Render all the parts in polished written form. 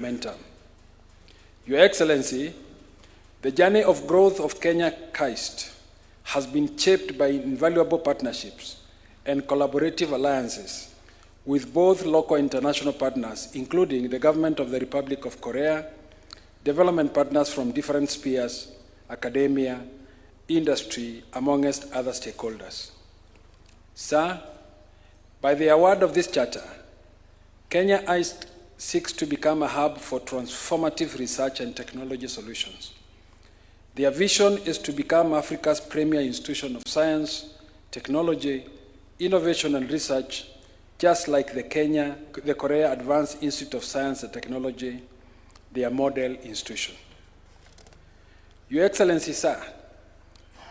momentum. Your Excellency, the journey of growth of Kenya KAIST has been shaped by invaluable partnerships and collaborative alliances with both local and international partners, including the Government of the Republic of Korea, development partners from different spheres, academia, industry, amongst other stakeholders. Sir, by the award of this charter, Kenya KAIST seeks to become a hub for transformative research and technology solutions. Their vision is to become Africa's premier institution of science, technology, innovation and research, just like the Korea Advanced Institute of Science and Technology, their model institution. Your Excellency, sir,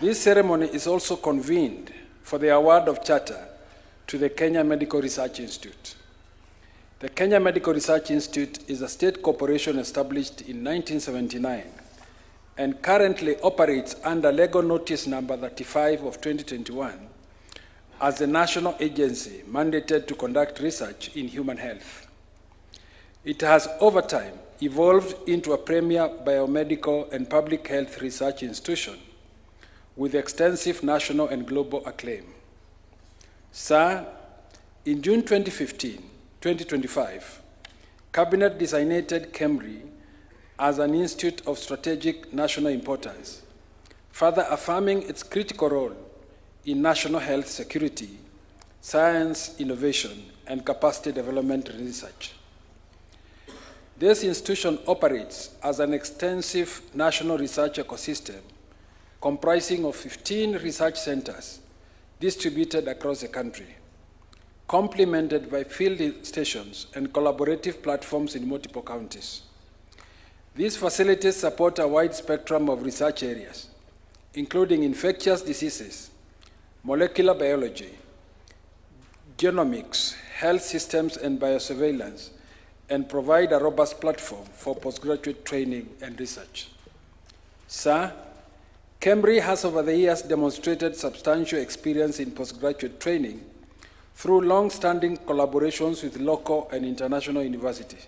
this ceremony is also convened for the award of charter to the Kenya Medical Research Institute. The Kenya Medical Research Institute is a state corporation established in 1979 and currently operates under legal notice number 35 of 2021 as a national agency mandated to conduct research in human health. It has over time evolved into a premier biomedical and public health research institution with extensive national and global acclaim. Sir, in June 2025, Cabinet designated KEMRI as an institute of strategic national importance, further affirming its critical role in national health security, science, innovation, and capacity development research. This institution operates as an extensive national research ecosystem comprising of 15 research centers distributed across the country, complemented by field stations and collaborative platforms in multiple counties. These facilities support a wide spectrum of research areas, including infectious diseases, molecular biology, genomics, health systems, and biosurveillance, and provide a robust platform for postgraduate training and research. Sir, KEMRI has over the years demonstrated substantial experience in postgraduate training through long-standing collaborations with local and international universities.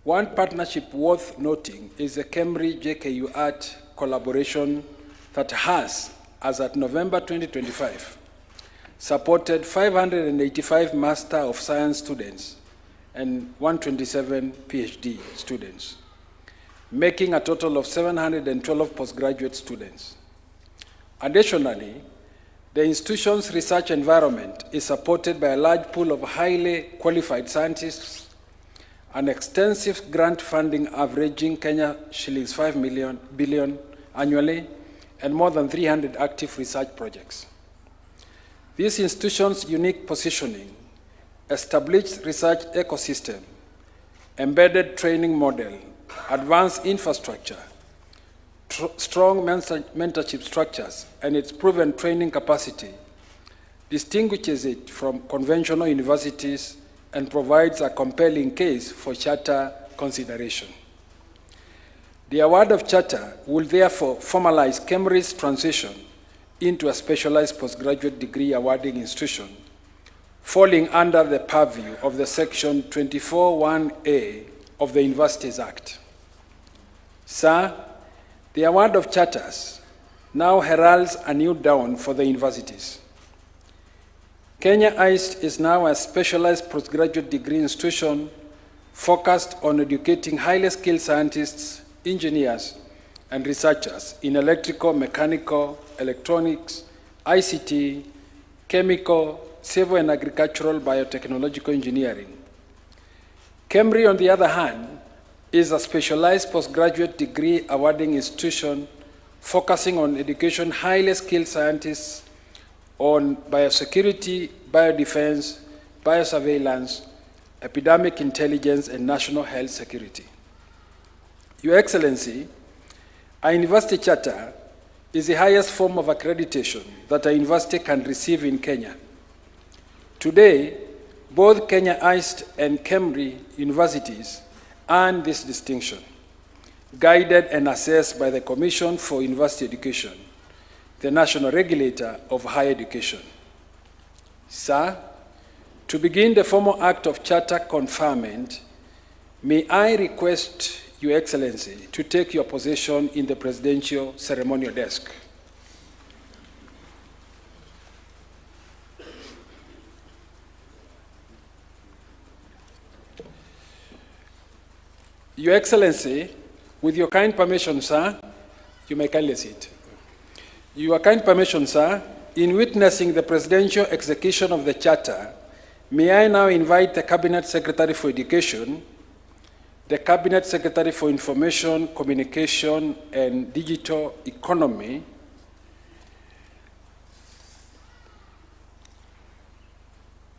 One partnership worth noting is the KEMRI-JKU Art collaboration that has, as at November 2025, supported 585 Master of Science students and 127 PhD students, making a total of 712 postgraduate students. Additionally, the institution's research environment is supported by a large pool of highly qualified scientists, an extensive grant funding averaging Kenya shillings 5 billion annually, and more than 300 active research projects. This institution's unique positioning, established research ecosystem, embedded training model, advanced infrastructure, strong mentorship structures, and its proven training capacity distinguishes it from conventional universities and provides a compelling case for charter consideration. The award of charter will therefore formalize KEMRI's transition into a specialized postgraduate degree awarding institution, falling under the purview of the Section 24(1)(a) of the Universities Act. Sir, the award of charters now heralds a new dawn for the universities. Kenya KAIST is now a specialized postgraduate degree institution focused on educating highly skilled scientists, engineers, and researchers in electrical, mechanical, electronics, ICT, chemical, civil and agricultural biotechnological engineering. KEMRI, on the other hand, is a specialized postgraduate degree awarding institution focusing on education highly skilled scientists on biosecurity, biodefense, biosurveillance, epidemic intelligence, and national health security. Your Excellency, a university charter is the highest form of accreditation that a university can receive in Kenya. Today, both Kenya KAIST and KEMRI universities earn this distinction, guided and assessed by the Commission for University Education, the national regulator of higher education. Sir, to begin the formal act of charter conferment, May I request Your Excellency to take your position in the presidential ceremonial desk. Your Excellency, with your kind permission, sir, you may kindly sit. Your kind permission, sir, in witnessing the presidential execution of the Charter, may I now invite the Cabinet Secretary for Education, the Cabinet Secretary for Information, Communication, and Digital Economy,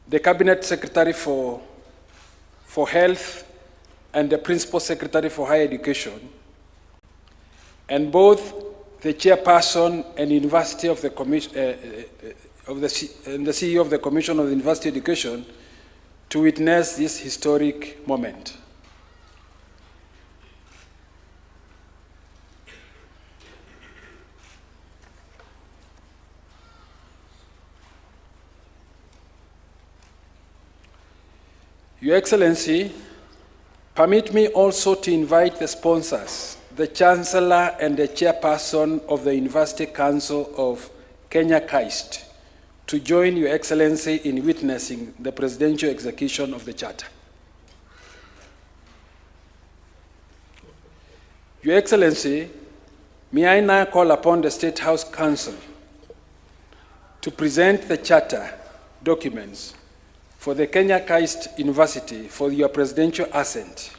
the Cabinet Secretary for Health, and the Principal Secretary for Higher Education, and both the Chairperson and University of the Commission, and the CEO of the Commission of University Education, to witness this historic moment. Your Excellency, permit me also to invite the sponsors, the Chancellor and the Chairperson of the University Council of Kenya KAIST, to join Your Excellency in witnessing the presidential execution of the Charter. Your Excellency, may I now call upon the State House Council to present the Charter documents for the Kenya KAIST University for your presidential assent.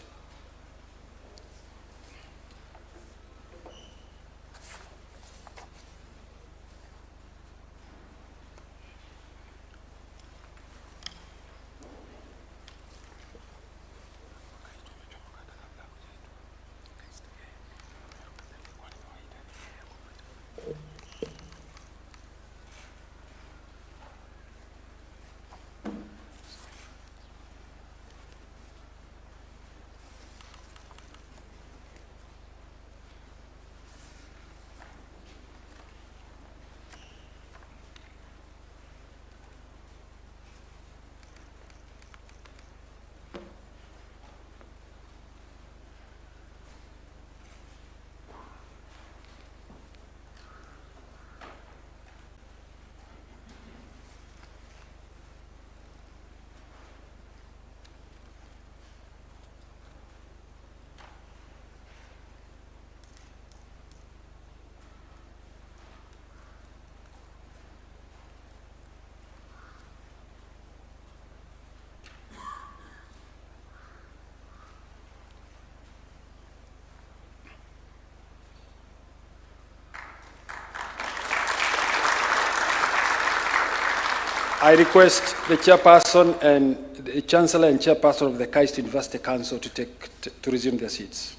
I request the Chairperson and the Chancellor and Chairperson of the KAIST University Council to resume their seats.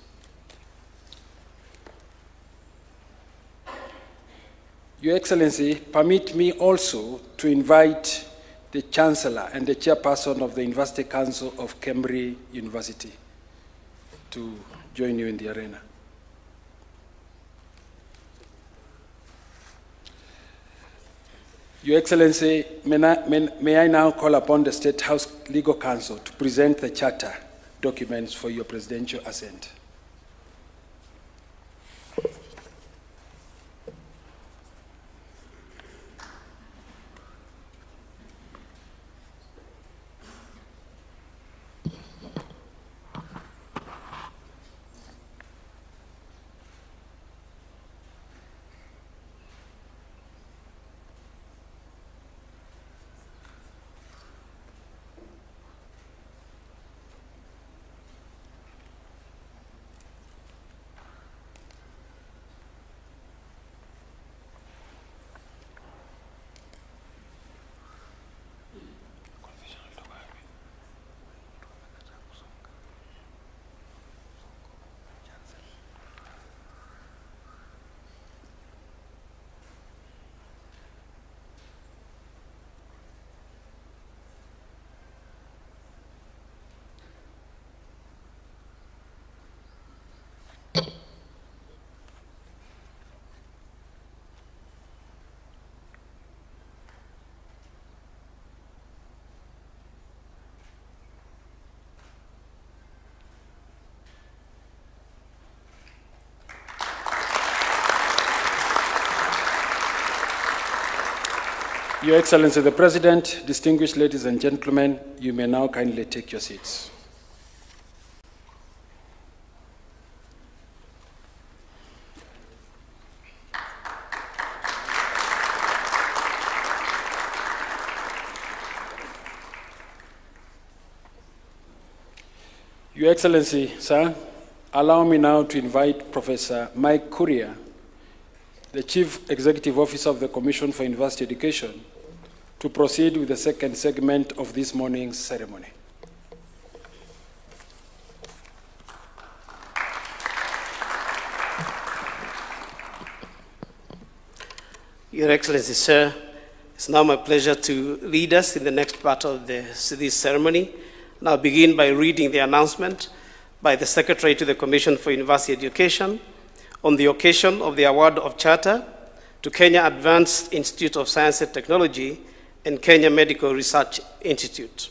Your Excellency, permit me also to invite the Chancellor and the Chairperson of the University Council of KEMRI University to join you in the arena. Your Excellency, may I now call upon the State House Legal Counsel to present the Charter documents for your presidential assent. Your Excellency the President, distinguished ladies and gentlemen, you may now kindly take your seats. Your Excellency, sir, allow me now to invite Professor Mike Kuria, the Chief Executive Officer of the Commission for University Education, to proceed with the second segment of this morning's ceremony. Your Excellency, sir, it's now my pleasure to lead us in the next part of this ceremony. And I'll begin by reading the announcement by the Secretary to the Commission for University Education on the occasion of the award of charter to Kenya Advanced Institute of Science and Technology and Kenya Medical Research Institute.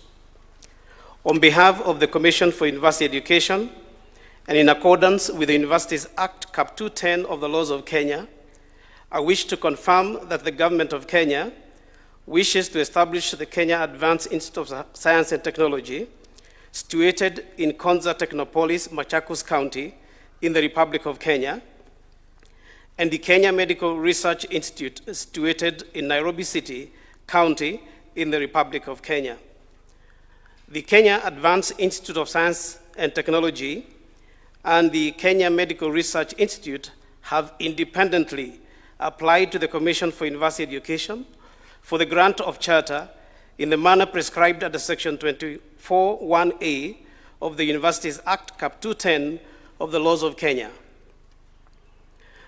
On behalf of the Commission for University Education, and in accordance with the Universities Act Cap 210 of the laws of Kenya, I wish to confirm that the government of Kenya wishes to establish the Kenya Advanced Institute of Science and Technology, situated in Konza Technopolis, Machakos County, in the Republic of Kenya, and the Kenya Medical Research Institute, situated in Nairobi City, County, in the Republic of Kenya. The Kenya Advanced Institute of Science and Technology and the Kenya Medical Research Institute have independently applied to the Commission for University Education for the grant of charter in the manner prescribed under Section 24(1)(a) of the Universities Act Cap 210 of the laws of Kenya.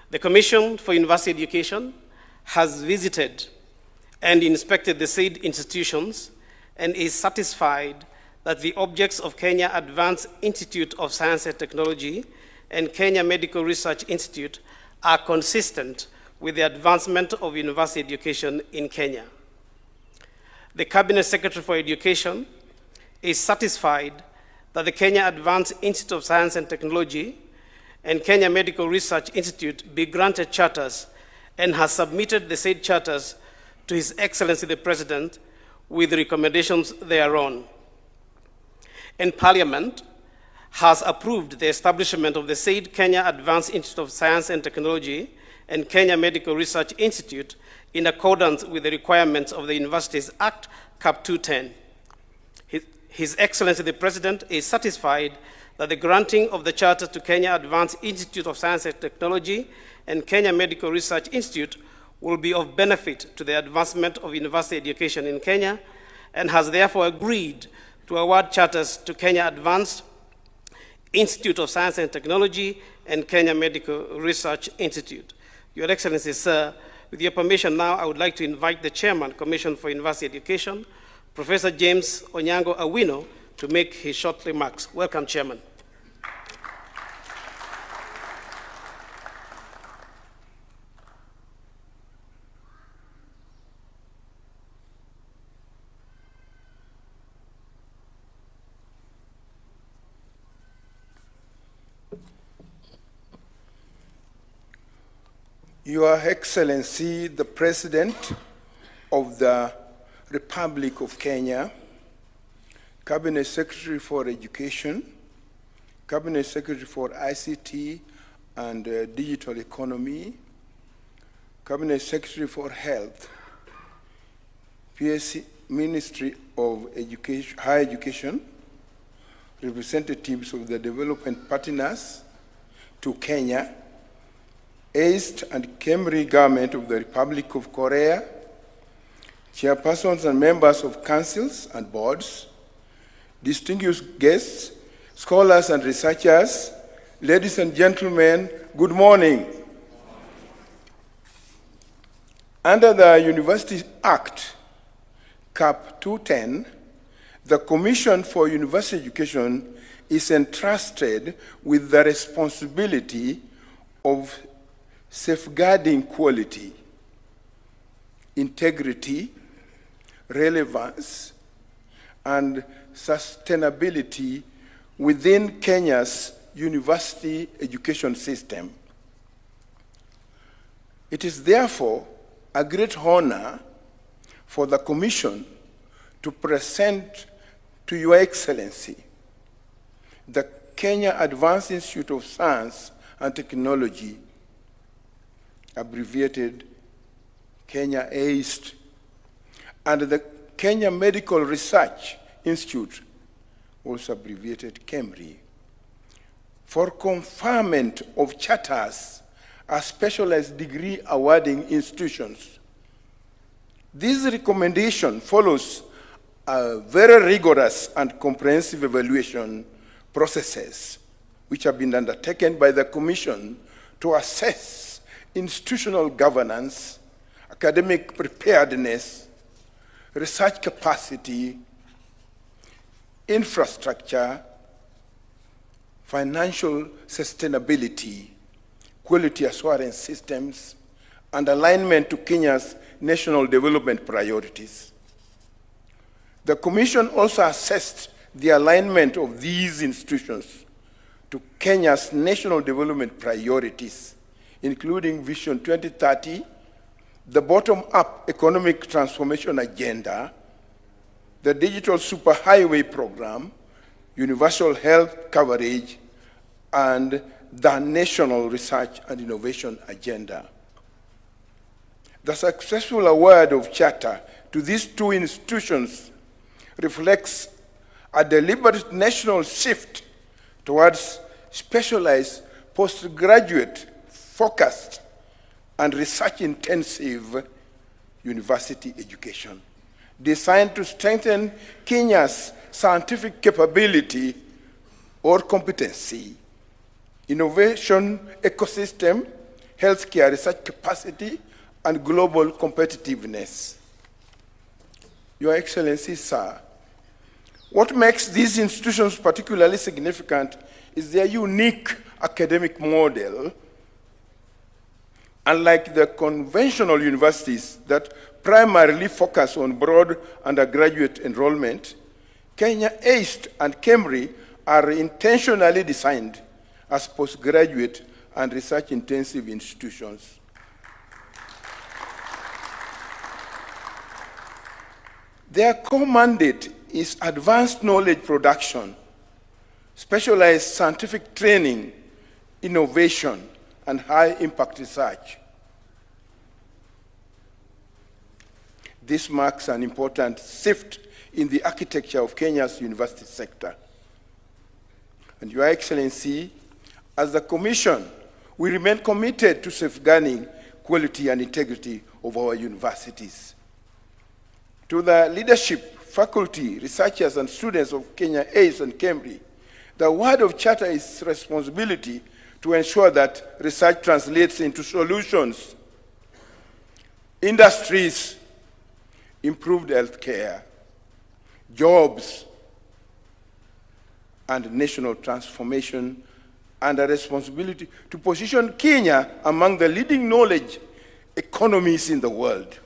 The Commission for University Education has visited and inspected the said institutions and is satisfied that the objects of Kenya Advanced Institute of Science and Technology and Kenya Medical Research Institute are consistent with the advancement of university education in Kenya. The Cabinet Secretary for Education is satisfied that the Kenya Advanced Institute of Science and Technology and Kenya Medical Research Institute be granted charters and has submitted the said charters to His Excellency the President with recommendations thereon. And Parliament has approved the establishment of the said Kenya Advanced Institute of Science and Technology and Kenya Medical Research Institute in accordance with the requirements of the Universities Act Cap 210. His Excellency the President is satisfied that the granting of the charter to Kenya Advanced Institute of Science and Technology and Kenya Medical Research Institute will be of benefit to the advancement of university education in Kenya, and has therefore agreed to award charters to Kenya Advanced Institute of Science and Technology and Kenya Medical Research Institute. Your Excellency, sir, with your permission now, I would like to invite the Chairman, Commission for University Education, Professor James Onyango Awino, to make his short remarks. Welcome, Chairman. Your Excellency, the President of the Republic of Kenya, Cabinet Secretary for Education, Cabinet Secretary for ICT and Digital Economy, Cabinet Secretary for Health, PSC, Ministry of Education, Higher Education, representatives of the development partners to Kenya, KAIST and KEMRI government of the Republic of Korea, chairpersons and members of councils and boards, distinguished guests, scholars and researchers, ladies and gentlemen, good morning. Under the University Act, Cap 210, the Commission for University Education is entrusted with the responsibility of safeguarding quality, integrity, relevance, and sustainability within Kenya's university education system. It is therefore a great honor for the Commission to present to Your Excellency the Kenya Advanced Institute of Science and Technology, abbreviated KAIST, and the Kenya Medical Research Institute, also abbreviated KEMRI, for conferment of charters as specialized degree awarding institutions. This recommendation follows a very rigorous and comprehensive evaluation processes which have been undertaken by the Commission to assess institutional governance, academic preparedness, research capacity, infrastructure, financial sustainability, quality assurance systems, and alignment to Kenya's national development priorities. The Commission also assessed the alignment of these institutions to Kenya's national development priorities, including Vision 2030, the bottom-up economic transformation agenda, the digital superhighway program, universal health coverage, and the national research and innovation agenda. The successful award of charter to these two institutions reflects a deliberate national shift towards specialized postgraduate focused and research-intensive university education, designed to strengthen Kenya's scientific capability or competency, innovation ecosystem, healthcare research capacity, and global competitiveness. Your Excellency, sir, what makes these institutions particularly significant is their unique academic model. Unlike the conventional universities that primarily focus on broad undergraduate enrollment, KAIST and KEMRI are intentionally designed as postgraduate and research-intensive institutions. Their core mandate is advanced knowledge production, specialized scientific training, innovation, and high-impact research. This marks an important shift in the architecture of Kenya's university sector. And Your Excellency, as the Commission, we remain committed to safeguarding quality and integrity of our universities. To the leadership, faculty, researchers, and students of KAIST and KEMRI, the word of charter is responsibility to ensure that research translates into solutions, industries, improved healthcare, jobs, and national transformation, and a responsibility to position Kenya among the leading knowledge economies in the world.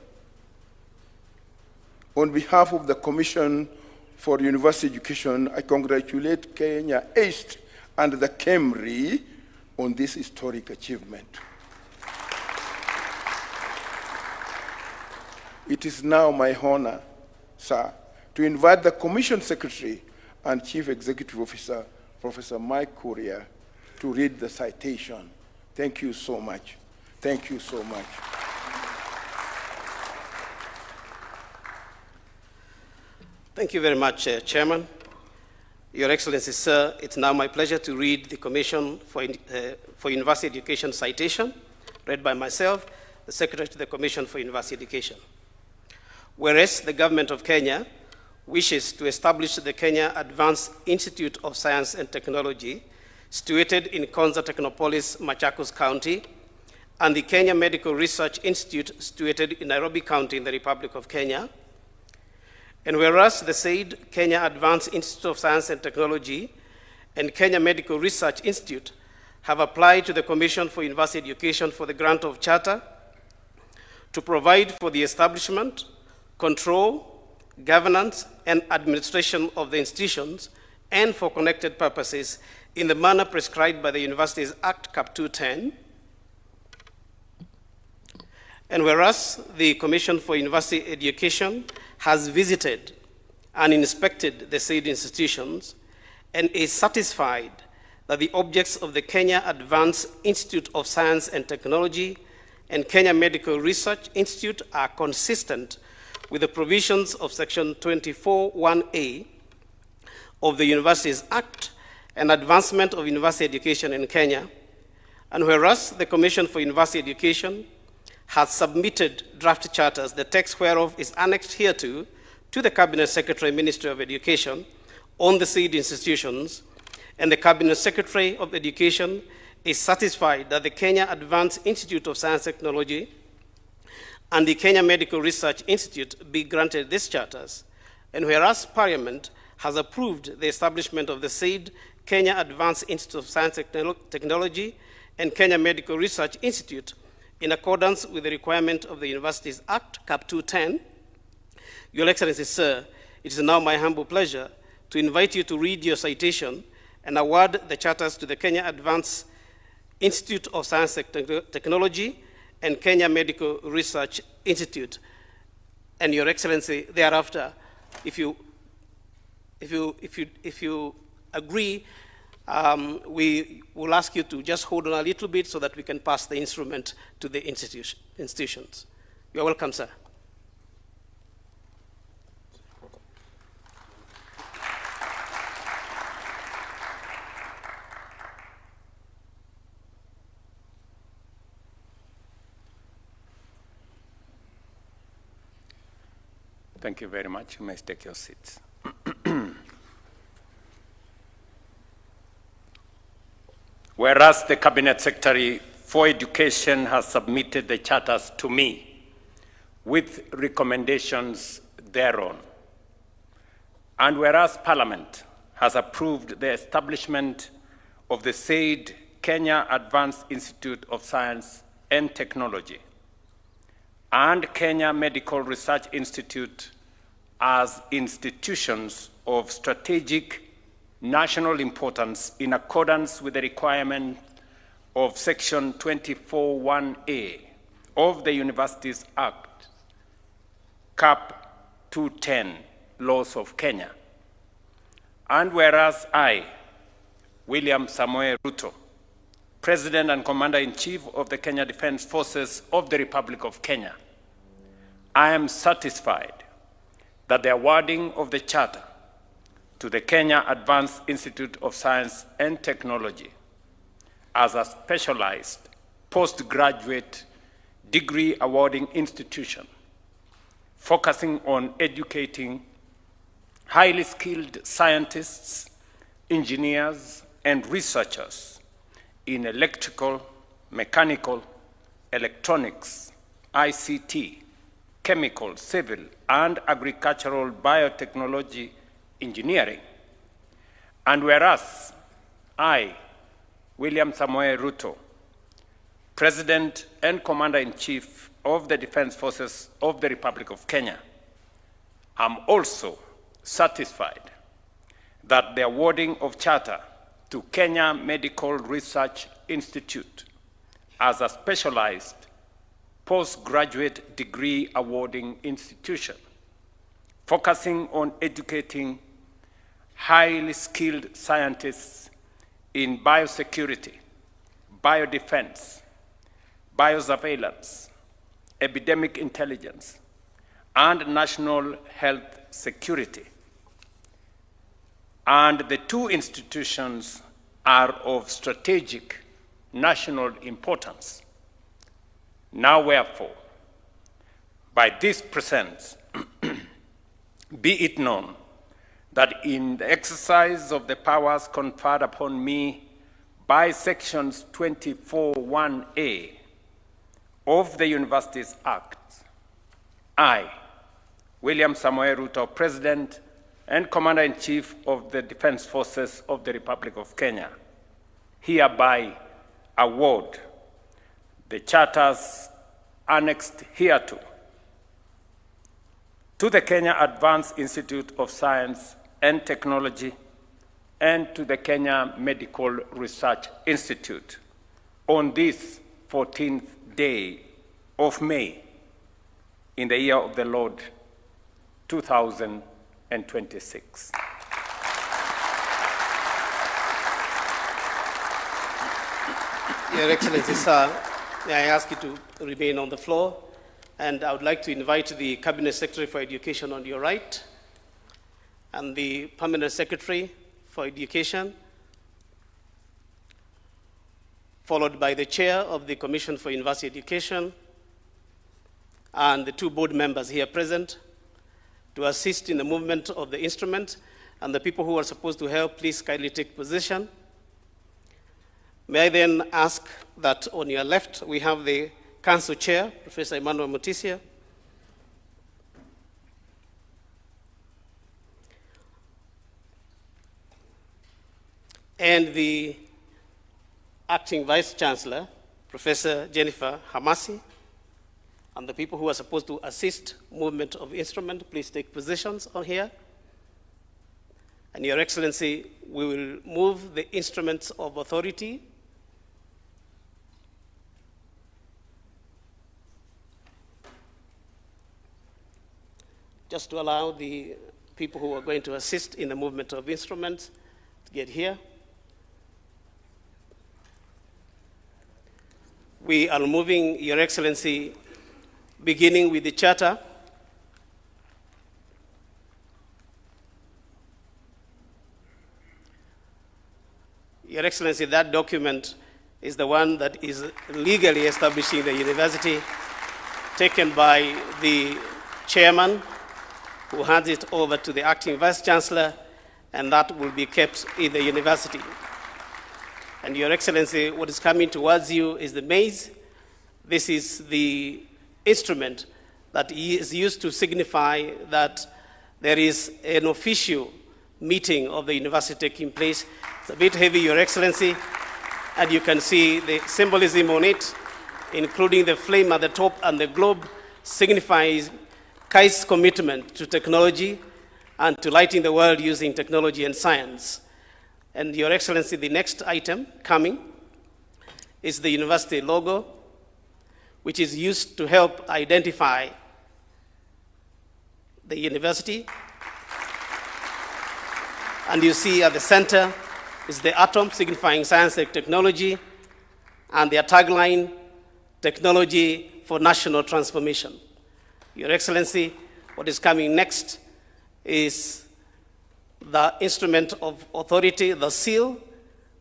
On behalf of the Commission for University Education, I congratulate KAIST and the KEMRI on this historic achievement. It is now my honor, sir, to invite the Commission Secretary and Chief Executive Officer, Professor Mike Kuria, to read the citation. Thank you so much. Thank you so much. Thank you very much, Chairman. Your Excellency, sir, it's now my pleasure to read the Commission for University Education citation, read by myself, the Secretary to the Commission for University Education. Whereas the Government of Kenya wishes to establish the Kenya Advanced Institute of Science and Technology, situated in Konza Technopolis, Machakos County, and the Kenya Medical Research Institute, situated in Nairobi County in the Republic of Kenya. And whereas the said Kenya Advanced Institute of Science and Technology and Kenya Medical Research Institute have applied to the Commission for University Education for the grant of charter to provide for the establishment, control, governance, and administration of the institutions and for connected purposes in the manner prescribed by the Universities Act Cap 210. And whereas the Commission for University Education has visited and inspected the said institutions and is satisfied that the objects of the Kenya Advanced Institute of Science and Technology and Kenya Medical Research Institute are consistent with the provisions of Section 24(1)(a) of the Universities Act and advancement of university education in Kenya. And whereas the Commission for University Education has submitted draft charters, the text whereof is annexed hereto to the Cabinet Secretary, Ministry of Education, on the said institutions, and the Cabinet Secretary of Education is satisfied that the Kenya Advanced Institute of Science and Technology and the Kenya Medical Research Institute be granted these charters. And whereas Parliament has approved the establishment of the said Kenya Advanced Institute of Science and Technology and Kenya Medical Research Institute in accordance with the requirement of the Universities Act, Cap 210, Your Excellency, sir, it is now my humble pleasure to invite you to read your citation and award the charters to the Kenya Advanced Institute of Science and Technology and Kenya Medical Research Institute. And Your Excellency, thereafter, if you agree, we will ask you to just hold on a little bit so that we can pass the instrument to the institutions. You are welcome, sir. Thank you very much. You may take your seats. Whereas the Cabinet Secretary for Education has submitted the charters to me with recommendations thereon, and whereas Parliament has approved the establishment of the said Kenya Advanced Institute of Science and Technology and Kenya Medical Research Institute as institutions of strategic national importance in accordance with the requirement of Section 24(1)(a) of the Universities Act, Cap 210, Laws of Kenya. And whereas I, William Samoei Ruto, President and Commander-in-Chief of the Kenya Defense Forces of the Republic of Kenya, I am satisfied that the awarding of the charter to the Kenya Advanced Institute of Science and Technology as a specialized postgraduate degree awarding institution, focusing on educating highly skilled scientists, engineers, and researchers in electrical, mechanical, electronics, ICT, chemical, civil, and agricultural biotechnology engineering. And whereas I, William Samoei Ruto, President and Commander-in-Chief of the Defense Forces of the Republic of Kenya, am also satisfied that the awarding of charter to Kenya Medical Research Institute as a specialized postgraduate degree awarding institution, focusing on educating highly skilled scientists in biosecurity, biodefense, biosurveillance, epidemic intelligence, and national health security. And the two institutions are of strategic national importance. Now, wherefore, by this presence, be it known that in the exercise of the powers conferred upon me by Sections 24(1)(a) of the Universities Act, I, William Samoei Ruto, President and Commander-in-Chief of the Defense Forces of the Republic of Kenya, hereby award the charters annexed hereto to the Kenya Advanced Institute of Science and Technology and to the Kenya Medical Research Institute on this 14th day of May in the year of the Lord 2026. Your Excellency, sir, may I ask you to remain on the floor? And I would like to invite the Cabinet Secretary for Education on your right, and the Permanent Secretary for Education, followed by the Chair of the Commission for University Education, and the two board members here present to assist in the movement of the instrument. And the people who are supposed to help, please kindly take position. May I then ask that on your left, we have the Council Chair, Professor Emmanuel Mutisia, and the Acting Vice Chancellor, Professor Jennifer Hamasi, and the people who are supposed to assist movement of instrument, please take positions on here. And Your Excellency, we will move the instruments of authority just to allow the people who are going to assist in the movement of instruments to get here. We are moving, Your Excellency, beginning with the charter. Your Excellency, that document is the one that is legally establishing the university, taken by the chairman, who hands it over to the acting vice chancellor, and that will be kept in the university. And Your Excellency, what is coming towards you is the maize. This is the instrument that is used to signify that there is an official meeting of the university taking place. It's a bit heavy, Your Excellency, and you can see the symbolism on it, including the flame at the top, and the globe signifies KAIST's commitment to technology and to lighting the world using technology and science. And Your Excellency, the next item coming is the university logo, which is used to help identify the university. And you see at the center is the atom, signifying science and technology, and their tagline, technology for national transformation. Your Excellency, what is coming next is the instrument of authority, the seal,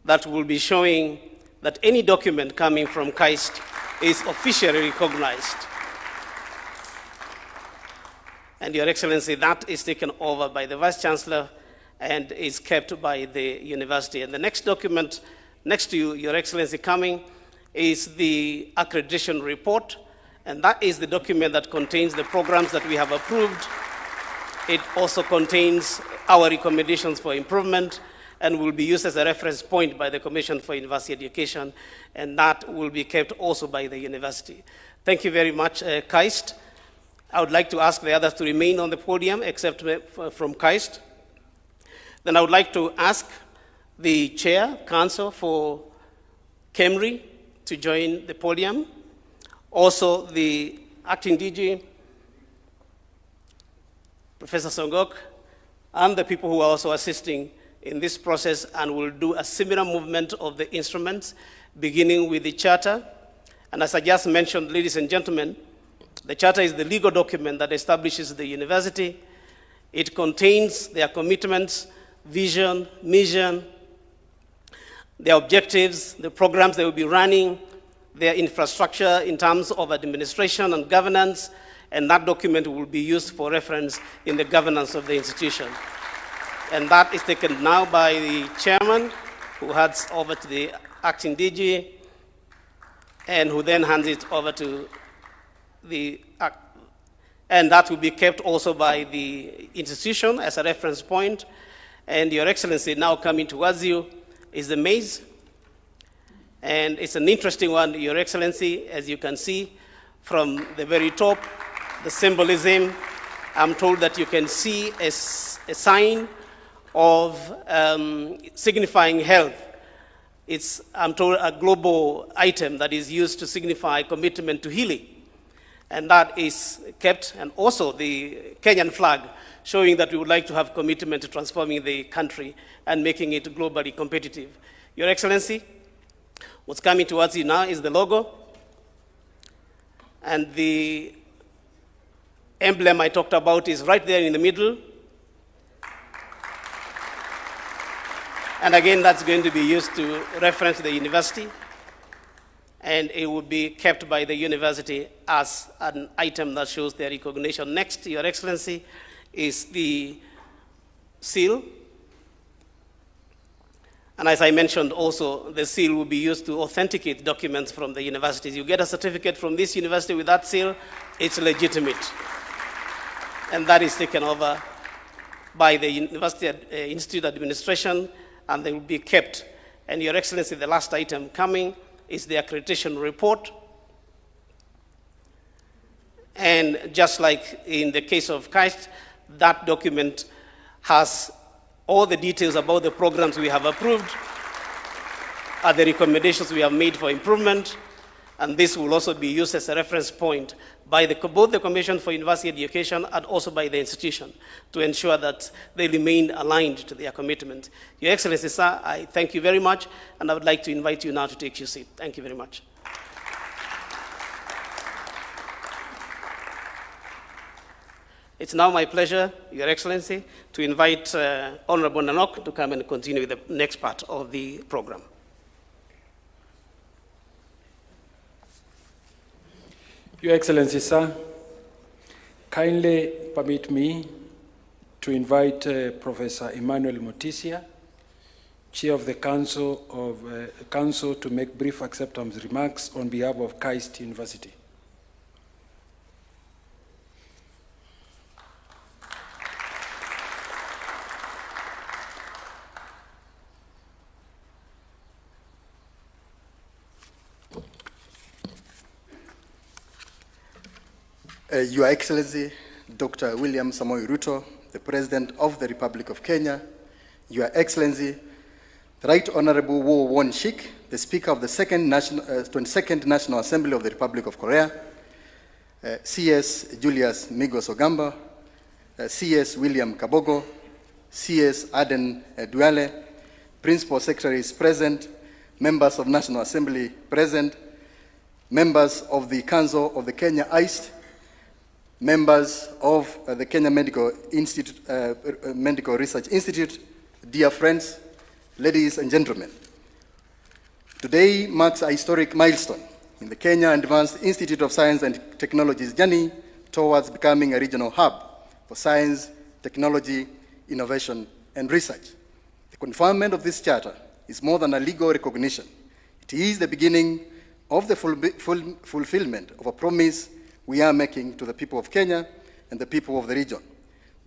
that will be showing that any document coming from KAIST is officially recognized. And Your Excellency, that is taken over by the Vice Chancellor and is kept by the university. And the next document next to you, Your Excellency, coming is the accreditation report. And that is the document that contains the programs that we have approved. It also contains our recommendations for improvement and will be used as a reference point by the Commission for University Education, and that will be kept also by the university. Thank you very much, KAIST. I would like to ask the others to remain on the podium, except from KAIST. Then I would like to ask the Chair, Council for KEMRI, to join the podium. Also, the acting DG, Professor Songok, and the people who are also assisting in this process, and will do a similar movement of the instruments, beginning with the charter. And as I just mentioned, ladies and gentlemen, the charter is the legal document that establishes the university. It contains their commitments, vision, mission, their objectives, the programs they will be running, their infrastructure in terms of administration and governance, and that document will be used for reference in the governance of the institution. And that is taken now by the chairman, who hands over to the acting DG, and who then hands it over to the, and that will be kept also by the institution as a reference point. And Your Excellency, now coming towards you is the maize. And it's an interesting one, Your Excellency, as you can see from the very top, the symbolism. I'm told that you can see a sign of signifying health. It's, I'm told, a global item that is used to signify commitment to healing. and that is kept, and also the Kenyan flag, showing that we would like to have commitment to transforming the country and making it globally competitive. Your Excellency, what's coming towards you now is the logo, and the emblem I talked about is right there in the middle. And again, that's going to be used to reference the university, and it will be kept by the university as an item that shows their recognition. Next, Your Excellency, is the seal. And as I mentioned also, the seal will be used to authenticate documents from the universities. You get a certificate from this university with that seal, it's legitimate. And that is taken over by the University Institute Administration, and they will be kept. And Your Excellency, the last item coming is the accreditation report. And just like in the case of KAIST, that document has all the details about the programs we have approved, and the recommendations we have made for improvement, and this will also be used as a reference point by both the Commission for University Education and also by the institution to ensure that they remain aligned to their commitment. Your Excellency, sir, I thank you very much, and I would like to invite you now to take your seat. Thank you very much. It's now my pleasure, Your Excellency, to invite Honorable Nanok to come and continue with the next part of the program. Your Excellency, sir, kindly permit me to invite Professor Emmanuel Mutisia, Chair of the Council, to make brief acceptance remarks on behalf of KAIST University. Your Excellency, Dr. William Samoei Ruto, the President of the Republic of Kenya, Your Excellency, the Right Honorable Wo Won Shik, the Speaker of the 22nd National Assembly of the Republic of Korea, CS Julius Migos Ogamba, CS William Kabogo, CS Aden Duale, Principal Secretaries present, members of National Assembly present, members of the Council of the Kenya KAIST, members of the Kenya Medical Research Institute, dear friends, ladies and gentlemen. Today marks a historic milestone in the Kenya Advanced Institute of Science and Technology's journey towards becoming a regional hub for science, technology, innovation, and research. The conferment of this charter is more than a legal recognition. It is the beginning of the fulfillment of a promise we are making to the people of Kenya and the people of the region.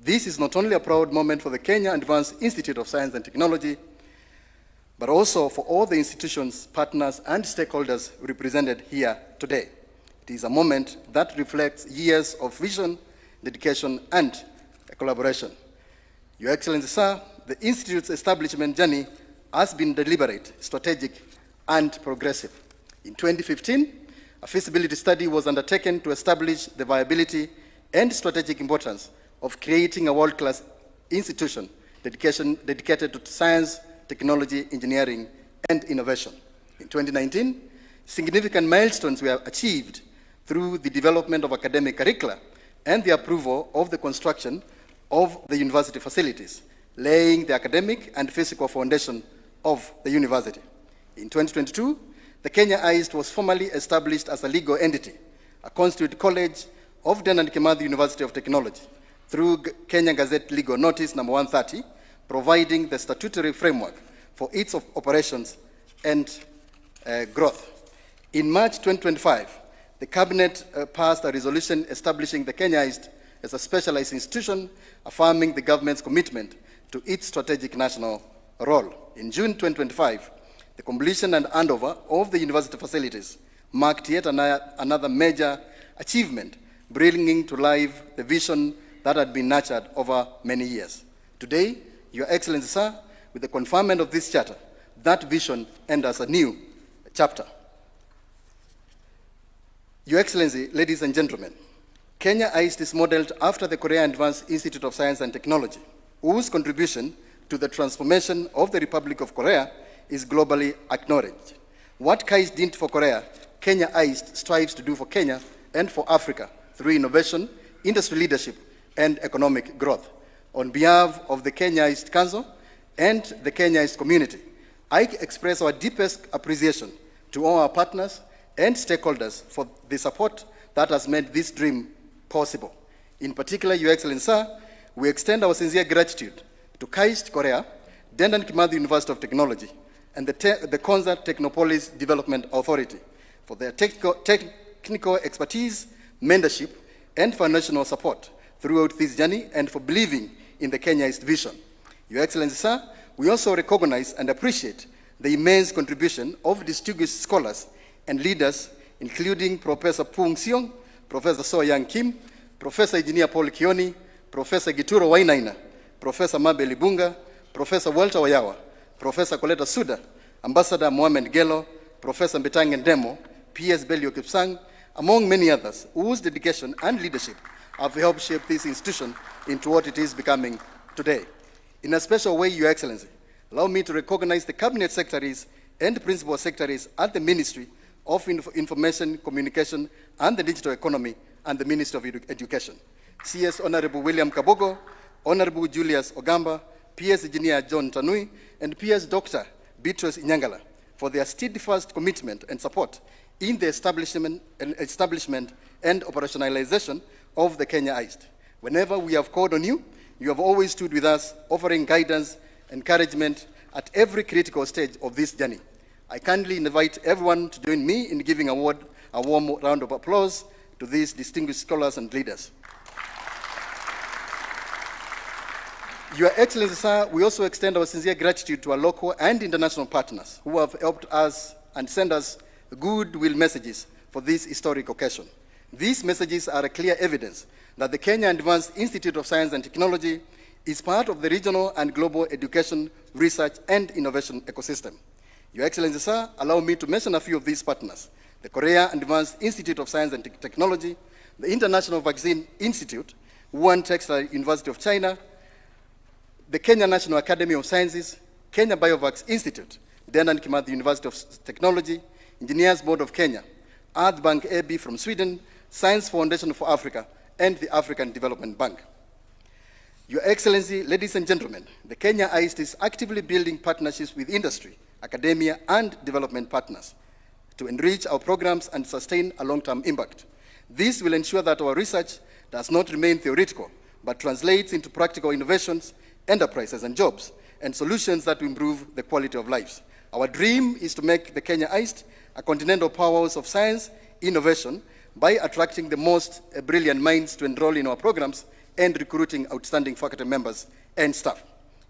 This is not only a proud moment for the Kenya Advanced Institute of Science and Technology, but also for all the institutions, partners, and stakeholders represented here today. It is a moment that reflects years of vision, dedication, and collaboration. Your Excellency, sir, the Institute's establishment journey has been deliberate, strategic, and progressive. In 2015, a feasibility study was undertaken to establish the viability and strategic importance of creating a world-class institution dedicated to science, technology, engineering, and innovation. In 2019, significant milestones were achieved through the development of academic curricula and the approval of the construction of the university facilities, laying the academic and physical foundation of the university. In 2022, the Kenya KAIST was formally established as a legal entity, a constituted college of Den and Kimathi University of Technology, through Kenya Gazette Legal Notice number 130, providing the statutory framework for its operations and growth. In March 2025, the Cabinet passed a resolution establishing the Kenya KAIST as a specialized institution, affirming the government's commitment to its strategic national role. In June 2025, the completion and handover of the university facilities marked yet another major achievement, bringing to life the vision that had been nurtured over many years. Today, Your Excellency, sir, with the conferment of this charter, that vision enters a new chapter. Your Excellency, ladies and gentlemen, Kenya KAIST is modeled after the Korea Advanced Institute of Science and Technology, whose contribution to the transformation of the Republic of Korea is globally acknowledged. What KAIST did for Korea, Kenya KAIST strives to do for Kenya and for Africa through innovation, industry leadership, and economic growth. On behalf of the Kenya KAIST Council and the Kenya KAIST community, I express our deepest appreciation to all our partners and stakeholders for the support that has made this dream possible. In particular, Your Excellency, sir, we extend our sincere gratitude to KAIST Korea, Dedan Kimathi University of Technology, and the Konza Technopolis Development Authority for their technical expertise, mentorship, and financial support throughout this journey, and for believing in the Kenya KAIST vision. Your Excellency, sir, we also recognize and appreciate the immense contribution of distinguished scholars and leaders, including Professor Pung Siong, Professor So Young Kim, Professor Engineer Paul Kioni, Professor Gituro Wainaina, Professor Mabel Ibunga, Professor Walter Wayawa, Professor Koleta Suda, Ambassador Mohamed Gelo, Professor Mbetang Ndemo, P.S. Belio Kipsang, among many others, whose dedication and leadership have helped shape this institution into what it is becoming today. In a special way, Your Excellency, allow me to recognize the Cabinet Secretaries and Principal Secretaries at the Ministry of Information, Communication, and the Digital Economy, and the Ministry of Education. CS Honorable William Kabogo, Honorable Julius Ogamba, PS Engineer John Tanui, and PS Dr. Beatrice Inyangala for their steadfast commitment and support in the establishment and operationalization of the Kenya KAIST. Whenever we have called on you, you have always stood with us, offering guidance, encouragement at every critical stage of this journey. I kindly invite everyone to join me in giving a warm round of applause to these distinguished scholars and leaders. Your Excellency, sir, we also extend our sincere gratitude to our local and international partners who have helped us and sent us goodwill messages for this historic occasion. These messages are a clear evidence that the Kenya Advanced Institute of Science and Technology is part of the regional and global education, research, and innovation ecosystem. Your Excellency, sir, allow me to mention a few of these partners: the Korea Advanced Institute of Science and Technology, the International Vaccine Institute, Wuhan Textile University of China, the Kenya National Academy of Sciences, Kenya Biovax Institute, Dedan Kimathi University of Technology, Engineers Board of Kenya, Earth Bank AB from Sweden, Science Foundation for Africa, and the African Development Bank. Your Excellency, ladies and gentlemen, the Kenya KAIST is actively building partnerships with industry, academia, and development partners to enrich our programs and sustain a long-term impact. This will ensure that our research does not remain theoretical, but translates into practical innovations, enterprises, and jobs, and solutions that will improve the quality of lives. Our dream is to make the Kenya KAIST a continental powerhouse of science, innovation, by attracting the most brilliant minds to enroll in our programs and recruiting outstanding faculty members and staff.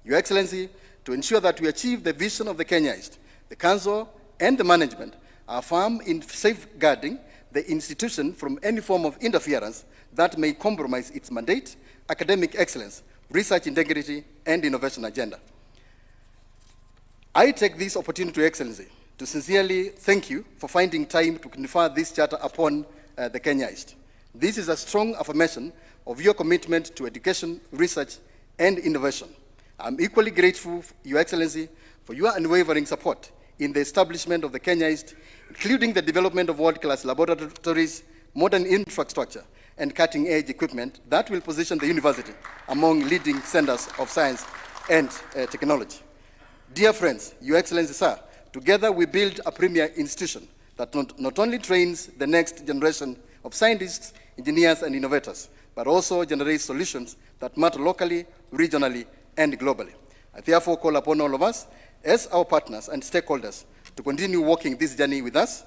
Your Excellency, to ensure that we achieve the vision of the Kenya KAIST, the Council and the management are firm in safeguarding the institution from any form of interference that may compromise its mandate, academic excellence, research integrity, and innovation agenda. I take this opportunity, Your Excellency, to sincerely thank you for finding time to confer this charter upon the Kenya KAIST. This is a strong affirmation of your commitment to education, research, and innovation. I'm equally grateful, Your Excellency, for your unwavering support in the establishment of the Kenya KAIST, including the development of world-class laboratories, modern infrastructure, and cutting-edge equipment that will position the university among leading centers of science and technology. Dear friends, Your Excellency, sir, together we build a premier institution that not only trains the next generation of scientists, engineers, and innovators, but also generates solutions that matter locally, regionally, and globally. I therefore call upon all of us, as our partners and stakeholders, to continue walking this journey with us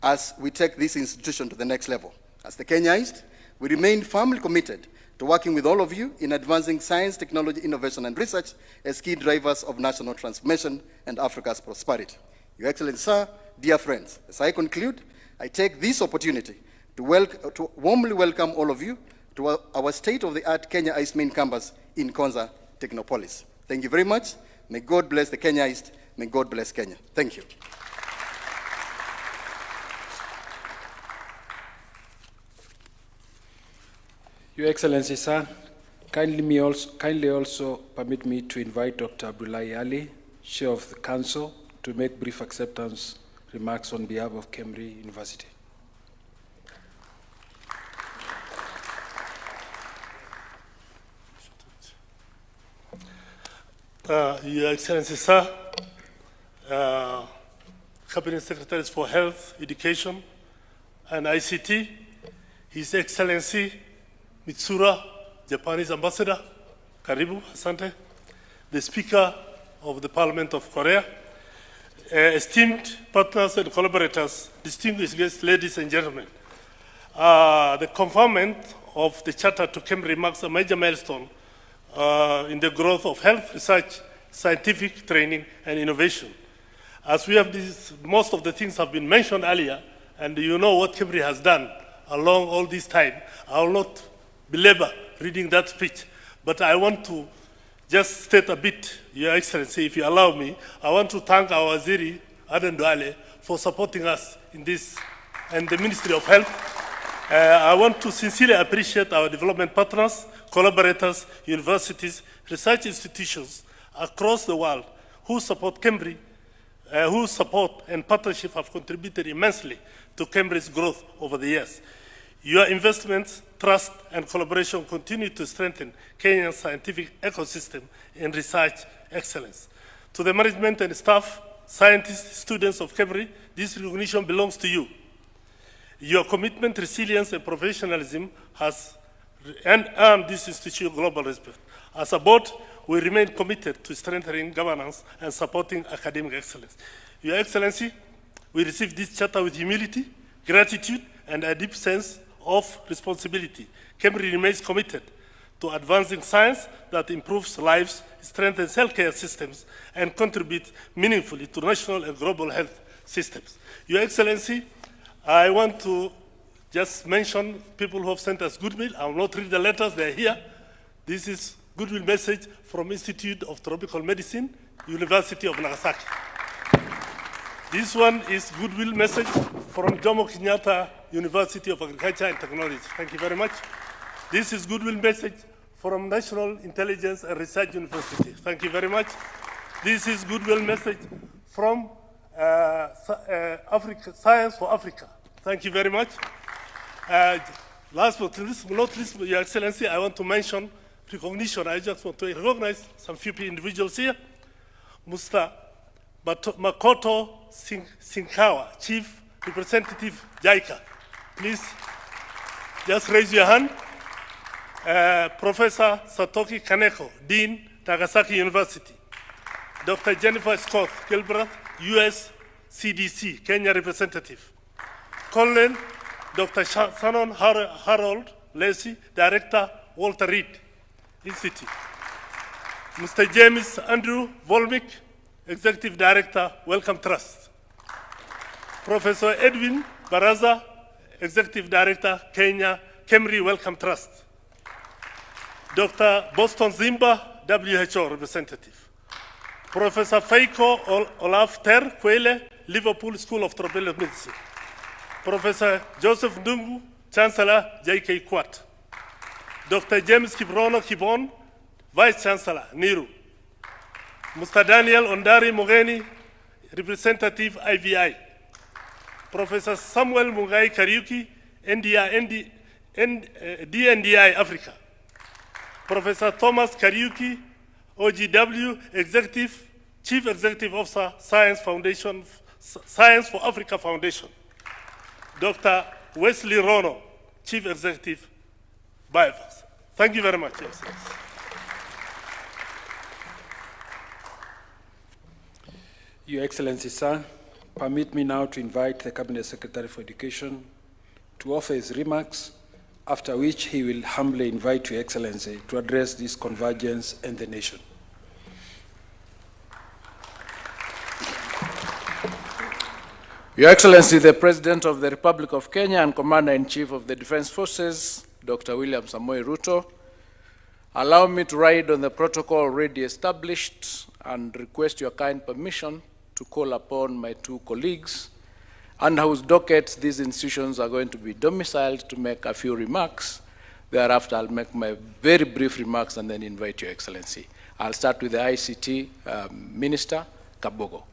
as we take this institution to the next level. As the Kenya KAIST, we remain firmly committed to working with all of you in advancing science, technology, innovation, and research as key drivers of national transformation and Africa's prosperity. Your Excellency, sir, dear friends, as I conclude, I take this opportunity to warmly welcome all of you to our state-of-the-art Kenya KAIST main campus in Konza Technopolis. Thank you very much. May God bless the Kenya KAIST. May God bless Kenya. Thank you. Your Excellency, sir, kindly also permit me to invite Dr. Abdullahi Ali, Chair of the Council, to make brief acceptance remarks on behalf of KEMRI University. Your Excellency, sir, Cabinet Secretaries for Health, Education, and ICT, His Excellency Mitsura, Japanese Ambassador, Karibu, Asante, the Speaker of the Parliament of Korea, esteemed partners and collaborators, distinguished guests, ladies and gentlemen. The conferment of the Charter to KEMRI marks a major milestone in the growth of health research, scientific training, and innovation. As we have this, most of the things have been mentioned earlier, and you know what KEMRI has done along all this time. I will not belabor reading that speech, but I want to just state a bit, Your Excellency, if you allow me. I want to thank our Waziri, Aden Duale, for supporting us in this, and the Ministry of Health. I want to sincerely appreciate our development partners, collaborators, universities, research institutions across the world who support KEMRI, whose support and partnership have contributed immensely to KEMRI's growth over the years. Your investments, trust, and collaboration continue to strengthen Kenya's scientific ecosystem and research excellence. To the management and staff, scientists, students of KEMRI, this recognition belongs to you. Your commitment, resilience, and professionalism has earned this institution global respect. As a board, we remain committed to strengthening governance and supporting academic excellence. Your Excellency, we receive this charter with humility, gratitude, and a deep sense of responsibility. KEMRI remains committed to advancing science that improves lives, strengthens healthcare systems, and contributes meaningfully to national and global health systems. Your Excellency, I want to just mention people who have sent us goodwill. I will not read the letters, they are here. This is goodwill message from Institute of Tropical Medicine, University of Nagasaki. This one is goodwill message from Jomo Kenyatta University of Agriculture and Technology. Thank you very much. This is goodwill message from National Intelligence and Research University. Thank you very much. This is goodwill message from Africa, Science for Africa. Thank you very much. Last but not least, Your Excellency, I want to mention recognition. I just want to recognize some few individuals here. Mr. Makoto Sinkawa, Chief Representative JICA. Please, just raise your hand. Professor Satoki Kaneko, Dean, Nagasaki University. Dr. Jennifer Scott Gilbreth, US CDC, Kenya representative. Colonel Dr. Shannon Harold Lacey, Director, Walter Reed Institute. Mr. James Andrew Volmick, Executive Director, Wellcome Trust. Professor Edwin Baraza, Executive Director, Kenya, KEMRI Wellcome Trust. Dr. Boston Zimba, WHO Representative. Professor Feiko Olaf Ter Kwele, Liverpool School of Tropical Medicine. Professor Joseph Ndungu, Chancellor, JK Quat. Dr. James Kibrono Kibon, Vice Chancellor, NIRU. Mr. Daniel Ondari Mogeni, Representative, IVI. Professor Samuel Mugai Kariuki, DNDI Africa. Professor Thomas Kariuki, OGW, Chief Executive Officer, Science for Africa Foundation. Dr. Wesley Rono, Chief Executive, Biovax. Thank you very much, Your Excellency. Your Excellency, sir, permit me now to invite the Cabinet Secretary for Education to offer his remarks, after which he will humbly invite Your Excellency to address this convergence and the nation. Your Excellency, the President of the Republic of Kenya and Commander-in-Chief of the Defense Forces, Dr. William Samoei Ruto, allow me to ride on the protocol already established and request your kind permission to call upon my two colleagues, under whose dockets these institutions are going to be domiciled, to make a few remarks Thereafter, I'll make my very brief remarks and then invite Your Excellency. I'll start with the ICT Minister, Kabogo.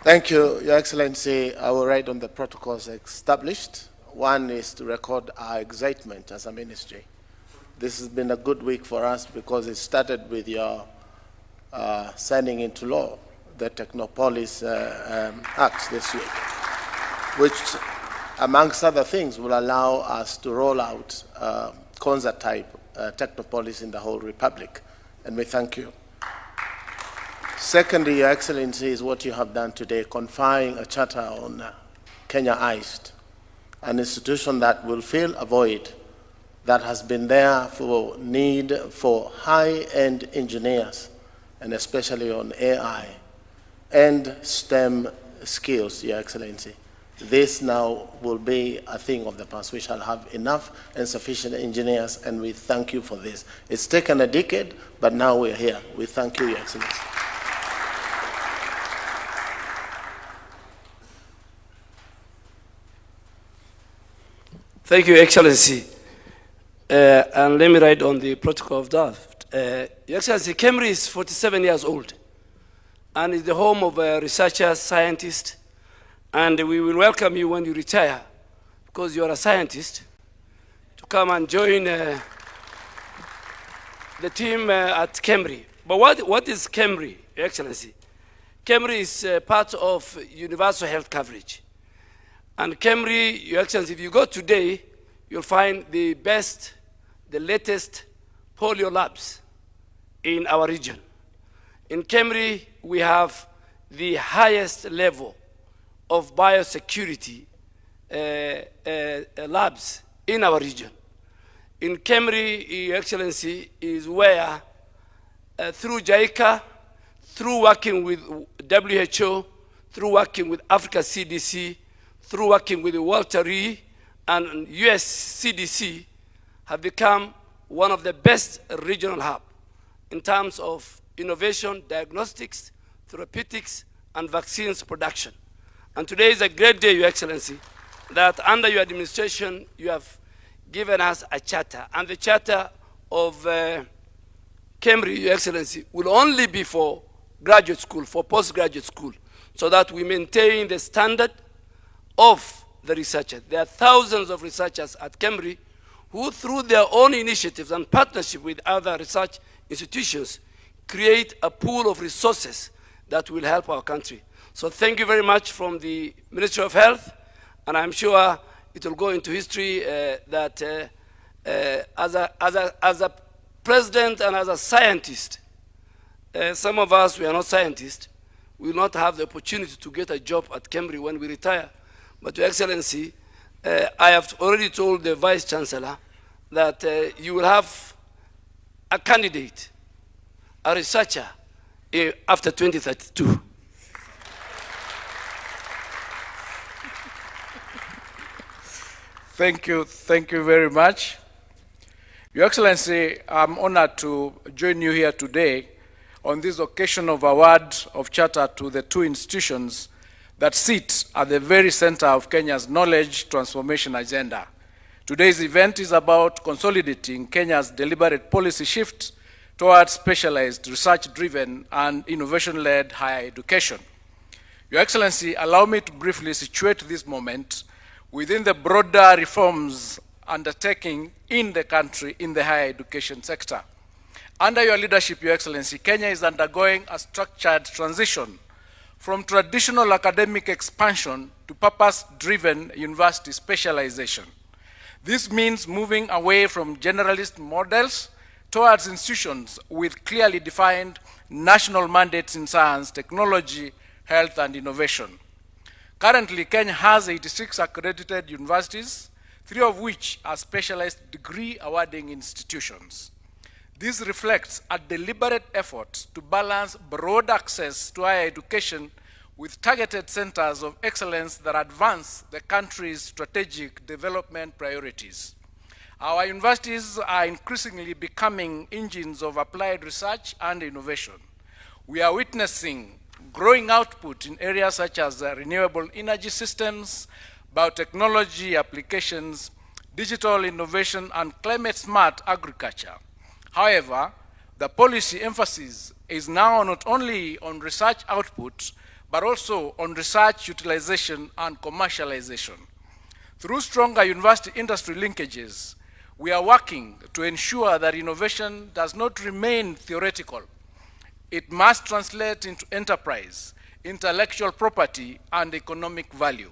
Thank you, Your Excellency. I will write on the protocols established. One is to record our excitement as a ministry. This has been a good week for us because it started with your signing into law the Technopolis Act this week, which, amongst other things, will allow us to roll out concert-type Technopolis in the whole Republic, and we thank you. Secondly, Your Excellency, is what you have done today, conferring a charter on KAIST, an institution that will fill a void that has been there for need for high-end engineers, and especially on AI and STEM skills, Your Excellency. This now will be a thing of the past. We shall have enough and sufficient engineers, and we thank you for this. It's taken a decade, but now we're here. We thank you, Your Excellency. Thank you, Excellency. And let me write on the protocol of draft. Your Excellency, KEMRI is 47 years old and is the home of researchers, scientists, and we will welcome you when you retire, because you are a scientist, to come and join the team at KEMRI. But what is KEMRI, Your Excellency? KEMRI is part of universal health coverage. And KEMRI, Your Excellency, if you go today, you'll find the best, the latest polio labs in our region. In KEMRI, we have the highest level of biosecurity labs in our region. In KEMRI, Your Excellency, is where through JICA, through working with WHO, through working with Africa CDC, through working with the Walter Reed and US CDC, have become one of the best regional hubs in terms of innovation, diagnostics, therapeutics, and vaccines production. And today is a great day, Your Excellency, that under your administration, you have given us a charter. And the charter of KEMRI, Your Excellency, will only be for graduate school, for postgraduate school, so that we maintain the standard of the researchers. There are thousands of researchers at KEMRI who, through their own initiatives and partnership with other research institutions, create a pool of resources that will help our country. So thank you very much from the Ministry of Health, and I'm sure it will go into history that as a president and as a scientist, some of us, we are not scientists, we will not have the opportunity to get a job at KEMRI when we retire. But Your Excellency, I have already told the Vice Chancellor that you will have a candidate, a researcher, after 2032. Thank you very much. Your Excellency, I'm honored to join you here today on this occasion of award of charter to the two institutions that sit at the very center of Kenya's knowledge transformation agenda. Today's event is about consolidating Kenya's deliberate policy shift towards specialized, research-driven, and innovation-led higher education. Your Excellency, allow me to briefly situate this moment within the broader reforms undertaking in the country in the higher education sector. Under your leadership, Your Excellency, Kenya is undergoing a structured transition from traditional academic expansion to purpose-driven university specialization. This means moving away from generalist models towards institutions with clearly defined national mandates in science, technology, health, and innovation. Currently, Kenya has 86 accredited universities, 3 of which are specialized degree awarding institutions. This reflects a deliberate effort to balance broad access to higher education with targeted centers of excellence that advance the country's strategic development priorities. Our universities are increasingly becoming engines of applied research and innovation. We are witnessing growing output in areas such as renewable energy systems, biotechnology applications, digital innovation, and climate-smart agriculture. However, the policy emphasis is now not only on research output, but also on research utilization and commercialization. Through stronger university-industry linkages, we are working to ensure that innovation does not remain theoretical. It must translate into enterprise, intellectual property, and economic value.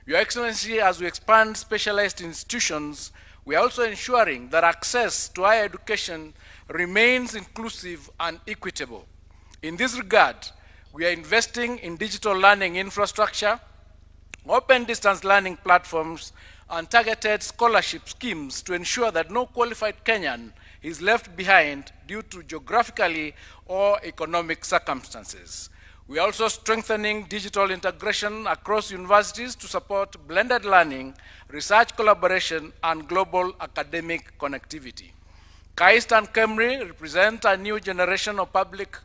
Your Excellency, as we expand specialized institutions, we are also ensuring that access to higher education remains inclusive and equitable. In this regard, we are investing in digital learning infrastructure, open distance learning platforms, and targeted scholarship schemes to ensure that no qualified Kenyan is left behind due to geographically or economic circumstances. We are also strengthening digital integration across universities to support blended learning, research collaboration, and global academic connectivity. KAIST and KEMRI represent a new generation of public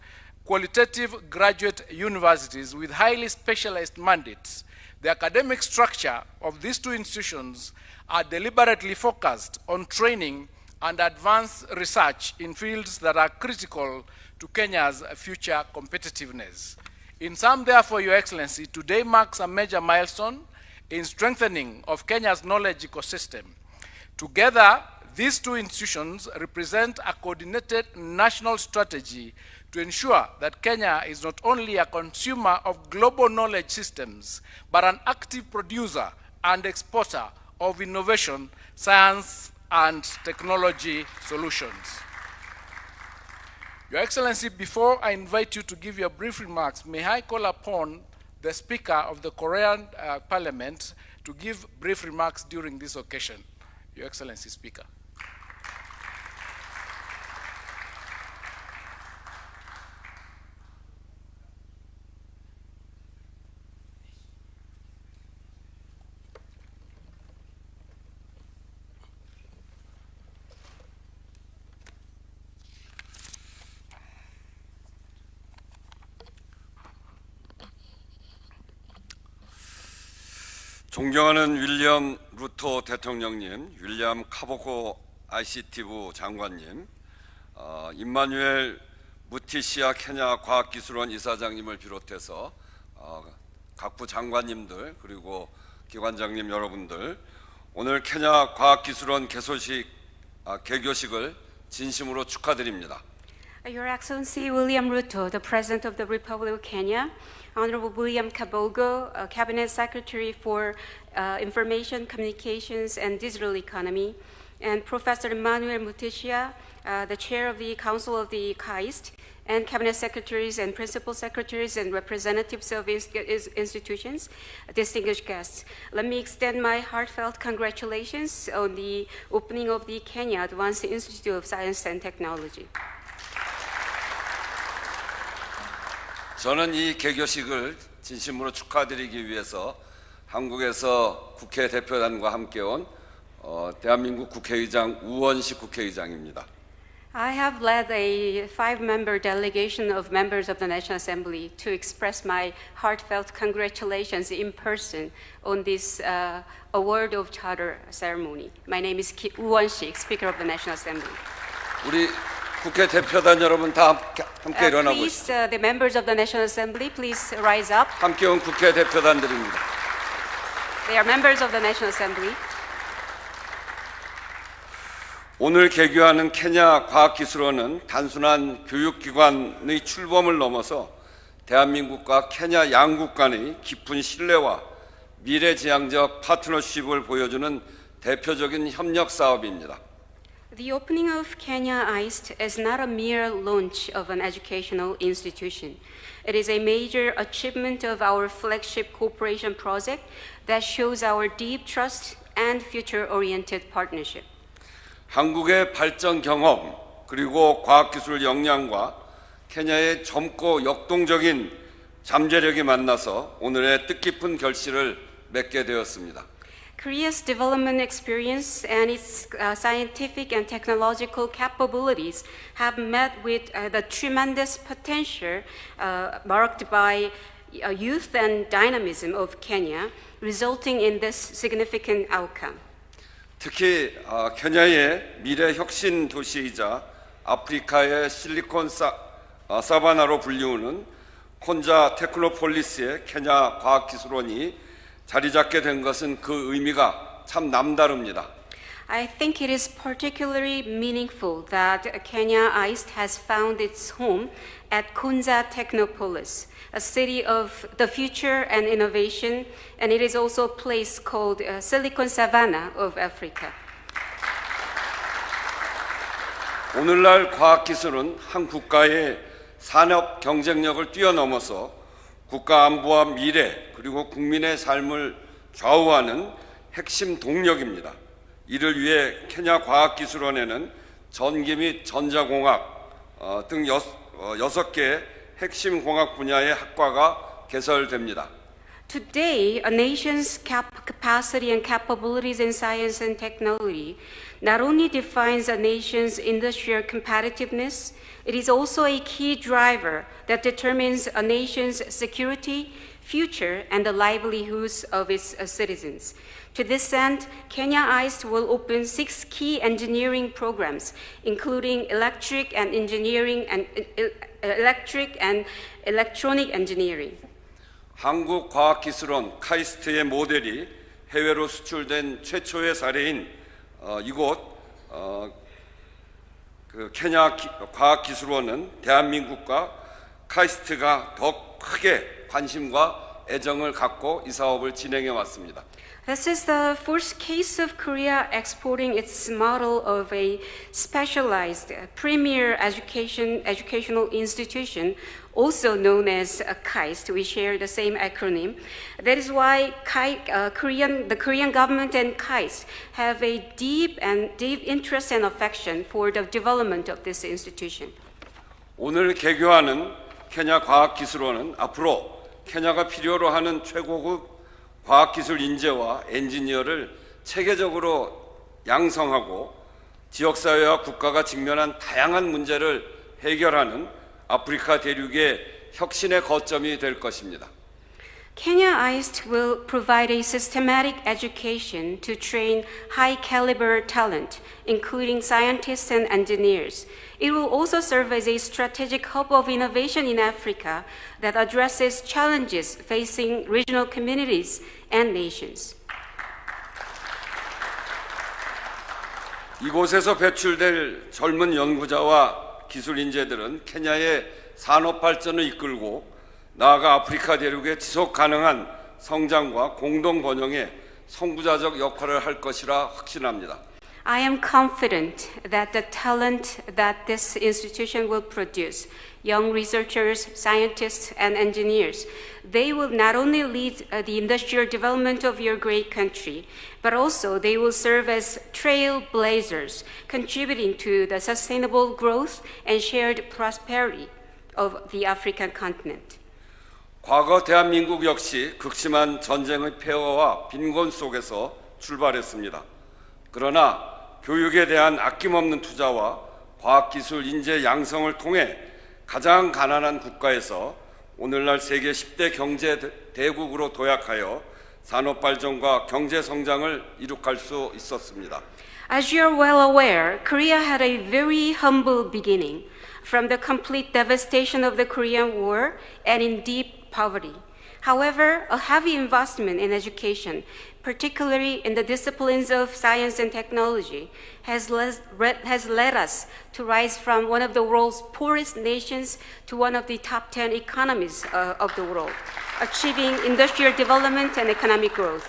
qualitative graduate universities with highly specialized mandates. The academic structure of these two institutions are deliberately focused on training and advanced research in fields that are critical to Kenya's future competitiveness. In sum, therefore, Your Excellency, today marks a major milestone in strengthening of Kenya's knowledge ecosystem. Together, these two institutions represent a coordinated national strategy to ensure that Kenya is not only a consumer of global knowledge systems, but an active producer and exporter of innovation, science, and technology solutions. Your Excellency, before I invite you to give your brief remarks, may I call upon the Speaker of the Korean Parliament to give brief remarks during this occasion. Your Excellency, Speaker. 존경하는 윌리엄 루토 대통령님, 윌리엄 카보코 ICT부 장관님, 임마누엘 무티시아 케냐 과학기술원 이사장님을 비롯해서 각부 장관님들 그리고 기관장님 여러분들, 오늘 케냐 과학기술원 개교식을 진심으로 축하드립니다. Your Excellency William Ruto, the President of the Republic of Kenya, Honorable William Kabogo, Cabinet Secretary for Information, Communications, and Digital Economy, and Professor Emmanuel Mutishia, the Chair of the Council of the KAIST, and Cabinet Secretaries and Principal Secretaries and representatives of institutions, distinguished guests. Let me extend my heartfelt congratulations on the opening of the Kenya Advanced Institute of Science and Technology. 저는 이 개교식을 진심으로 축하드리기 위해서 한국에서 국회 대표단과 함께 온 대한민국 국회의장 우원식 국회의장입니다. I have led a 5-member delegation of members of the National Assembly to express my heartfelt congratulations in person on this award of charter ceremony. My name is Won-sik, Speaker of the National Assembly. 우리 국회 대표단 여러분 다 함께 일어나고 please, the members of the National Assembly, please rise up. 함께 온 국회 대표단들입니다. They are members of the National Assembly. 오늘 개교하는 케냐 과학기술원은 단순한 교육기관의 출범을 넘어서 대한민국과 케냐 양국 간의 깊은 신뢰와 미래지향적 파트너십을 보여주는 대표적인 협력 사업입니다. The opening of Kenya KAIST is not a mere launch of an educational institution. It is a major achievement of our flagship cooperation project that shows our deep trust and future-oriented partnership. 한국의 발전 경험 그리고 과학기술 역량과 케냐의 젊고 역동적인 잠재력이 만나서 오늘의 뜻깊은 결실을 맺게 되었습니다. Korea's development experience and its scientific and technological capabilities have met with the tremendous potential marked by youth and dynamism of Kenya, resulting in this significant outcome. 특히 케냐의 미래 혁신 도시이자 아프리카의 실리콘 사바나로 불리우는 콘자 테크노폴리스의 케냐 과학기술원이 자리 잡게 된 것은 그 의미가 참 남다릅니다. I think it is particularly meaningful that Kenya KAIST has found its home at Konza Technopolis, a city of the future and innovation, and it is also a place called Silicon Savannah of Africa. 오늘날 과학기술은 한 국가의 산업 경쟁력을 뛰어넘어서 국가 안보와 미래 그리고 국민의 삶을 좌우하는 핵심 동력입니다. 이를 위해 케냐 과학기술원에는 전기 및 전자공학 등 6개 핵심 공학 분야의 학과가 개설됩니다. Today, a nation's capacity and capabilities in science and technology not only defines a nation's industrial competitiveness, it is also a key driver that determines a nation's security, future, and the livelihoods of its citizens. To this end, Kenya KAIST will open 6 key engineering programs, including electric and electronic engineering. 한국과학기술원 카이스트의 모델이 해외로 수출된 최초의 사례인 이곳 케냐 과학기술원은 대한민국과 카이스트가 더 크게 관심과 애정을 갖고 이 사업을 진행해 왔습니다. This is the first case of Korea exporting its model of a specialized premier educational institution, also known as KAIST. We share the same acronym. That is why the Korean government and KAIST have a deep interest and affection for the development of this institution. 오늘 개교하는 케냐 과학기술원은 앞으로 케냐가 필요로 하는 최고급 과학기술 인재와 엔지니어를 체계적으로 양성하고 지역사회와 국가가 직면한 다양한 문제를 해결하는 아프리카 대륙의 혁신의 거점이 될 것입니다. Kenya KAIST will provide a systematic education to train high-caliber talent, including scientists and engineers. It will also serve as a strategic hub of innovation in Africa that addresses challenges facing regional communities and nations. 이곳에서 배출될 젊은 연구자와 기술 인재들은 케냐의 산업 발전을 이끌고 나아가 아프리카 대륙의 지속 가능한 성장과 공동 번영에 선구자적 역할을 할 것이라 확신합니다. I am confident that the talent that this institution will produce, young researchers, scientists, and engineers, they will not only lead the industrial development of your great country, but also they will serve as trailblazers, contributing to the sustainable growth and shared prosperity of the African continent. 과거 대한민국 역시 극심한 전쟁의 폐허와 빈곤 속에서 출발했습니다. 그러나 교육에 대한 아낌없는 투자와 과학기술 인재 양성을 통해 가장 가난한 국가에서 오늘날 세계 10대 경제 대국으로 도약하여 산업 발전과 경제 성장을 이룩할 수 있었습니다. As you are well aware, Korea had a very humble beginning, from the complete devastation of the Korean War and in deep poverty. However, a heavy investment in education, particularly in the disciplines of science and technology, has led us to rise from one of the world's poorest nations to one of the top 10 economies of the world, achieving industrial development and economic growth.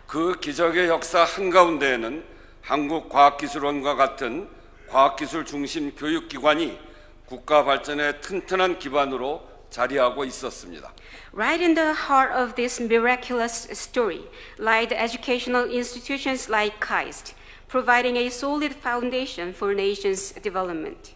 그 기적의 역사 한가운데에는 한국과학기술원과 같은 과학기술 중심 교육기관이 국가 발전의 튼튼한 기반으로 자리하고 있었습니다. Right in the heart of this miraculous story lie the educational institutions like KAIST, providing a solid foundation for nation's development.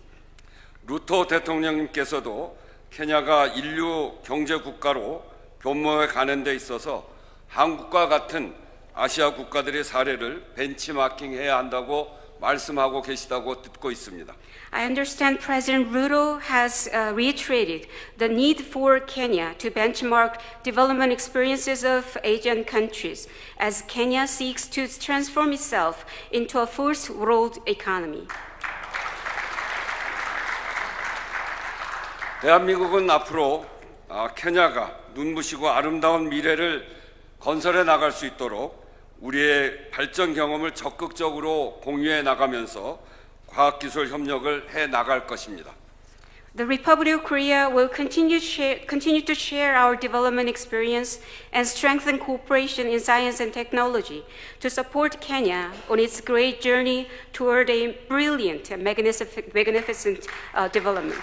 루토 대통령님께서도 케냐가 인류 경제 국가로 변모해 가는 데 있어서 한국과 같은 아시아 국가들의 사례를 벤치마킹해야 한다고 말씀하고 계시다고 듣고 있습니다. I understand President Ruto has reiterated the need for Kenya to benchmark development experiences of Asian countries as Kenya seeks to transform itself into a first world economy. 대한민국은 앞으로 케냐가 눈부시고 아름다운 미래를 건설해 나갈 수 있도록 우리의 발전 경험을 적극적으로 공유해 나가면서 과학기술 협력을 해 나갈 것입니다. The Republic of Korea will continue to share our development experience and strengthen cooperation in science and technology to support Kenya on its great journey toward a brilliant and magnificent development.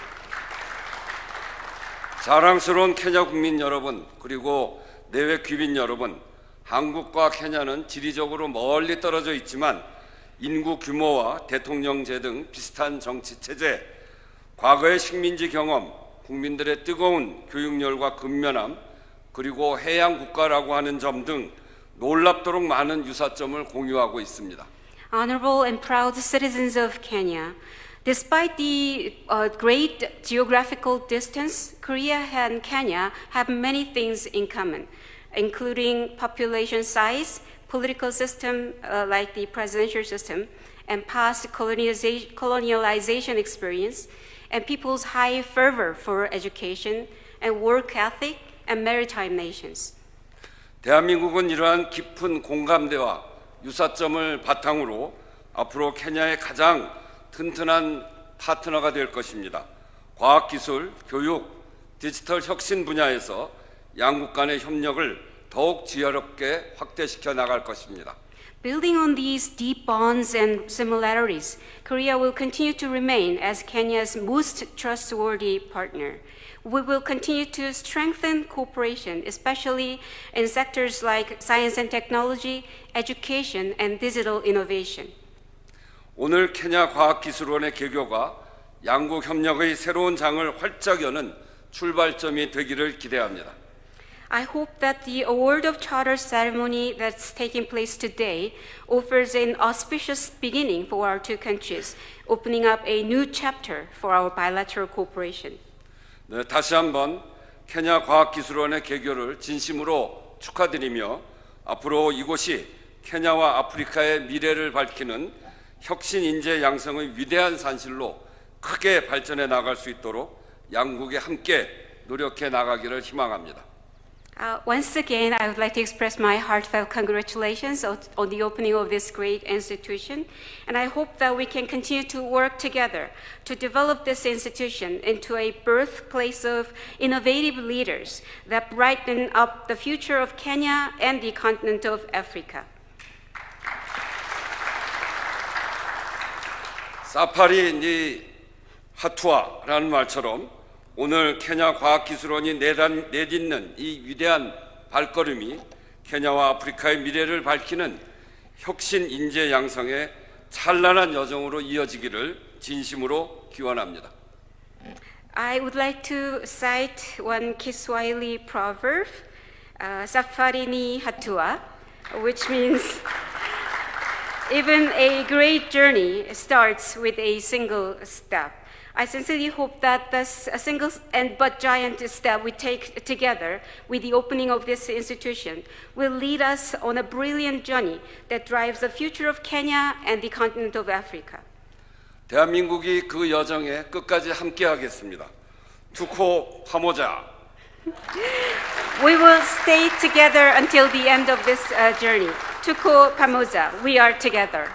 자랑스러운 케냐 국민 여러분, 그리고 내외 귀빈 여러분, 한국과 케냐는 지리적으로 멀리 떨어져 있지만 인구 규모와 대통령제 등 비슷한 정치 체제, 과거의 식민지 경험, 국민들의 뜨거운 교육열과 근면함, 그리고 해양 국가라고 하는 점 등 놀랍도록 많은 유사점을 공유하고 있습니다. Honorable and proud citizens of Kenya, despite the great geographical distance, Korea and Kenya have many things in common, including population size, political system like the presidential system, and past colonialization experience, and people's high fervor for education and work ethic and maritime nations. 대한민국은 이러한 깊은 공감대와 유사점을 바탕으로 앞으로 케냐의 가장 튼튼한 파트너가 될 것입니다. 과학기술, 교육, 디지털 혁신 분야에서 양국 간의 협력을 더욱 지혜롭게 확대시켜 나갈 것입니다. Building on these deep bonds and similarities, Korea will continue to remain as Kenya's most trustworthy partner. We will continue to strengthen cooperation, especially in sectors like science and technology, education, and digital innovation. 오늘 케냐 과학기술원의 개교가 양국 협력의 새로운 장을 활짝 여는 출발점이 되기를 기대합니다. I hope that the award of charter ceremony that's taking place today offers an auspicious beginning for our two countries, opening up a new chapter for our bilateral cooperation. 네, 다시 한번 케냐 과학기술원의 개교를 진심으로 축하드리며 앞으로 이곳이 케냐와 아프리카의 미래를 밝히는 혁신 인재 양성의 위대한 산실로 크게 발전해 나갈 수 있도록 양국이 함께 노력해 나가기를 희망합니다. Once again, I would like to express my heartfelt congratulations on the opening of this great institution, and I hope that we can continue to work together to develop this institution into a birthplace of innovative leaders that brighten up the future of Kenya and the continent of Africa. 사파리 니 하투아라는 말처럼 오늘 케냐 과학기술원이 내딛는 이 위대한 발걸음이 케냐와 아프리카의 미래를 밝히는 혁신 인재 양성의 찬란한 여정으로 이어지기를 진심으로 기원합니다. I would like to cite one Kiswahili proverb, Safari ni hatua, which means even a great journey starts with a single step. I sincerely hope that this single and but giant step we take together with the opening of this institution will lead us on a brilliant journey that drives the future of Kenya and the continent of Africa. 대한민국이 그 여정에 끝까지 함께하겠습니다. 투코 파모자. We will stay together until the end of this journey. Tuko pamoja. We are together.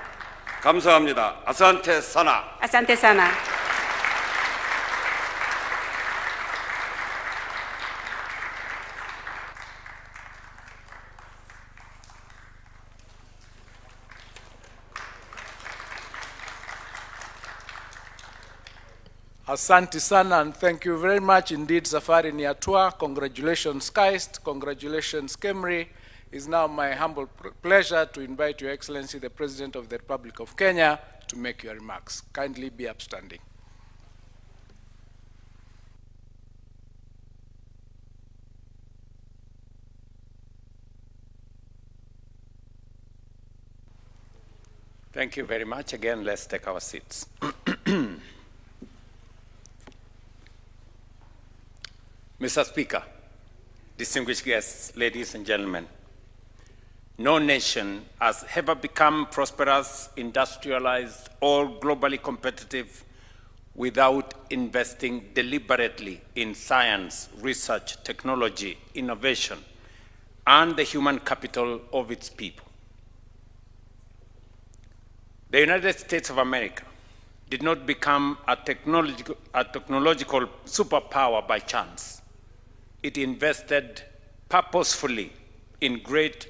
감사합니다. 아산테 사나. Asante sana. Asante sana, and thank you very much indeed, Safari Niatua. Congratulations, KAIST. Congratulations, KEMRI. It's now my humble pleasure to invite Your Excellency, the President of the Republic of Kenya, to make your remarks. Kindly be upstanding. Thank you very much. Again, let's take our seats. Mr. Speaker, distinguished guests, ladies and gentlemen, no nation has ever become prosperous, industrialized, or globally competitive without investing deliberately in science, research, technology, innovation, and the human capital of its people. The United States of America did not become a technological superpower by chance. It invested purposefully in great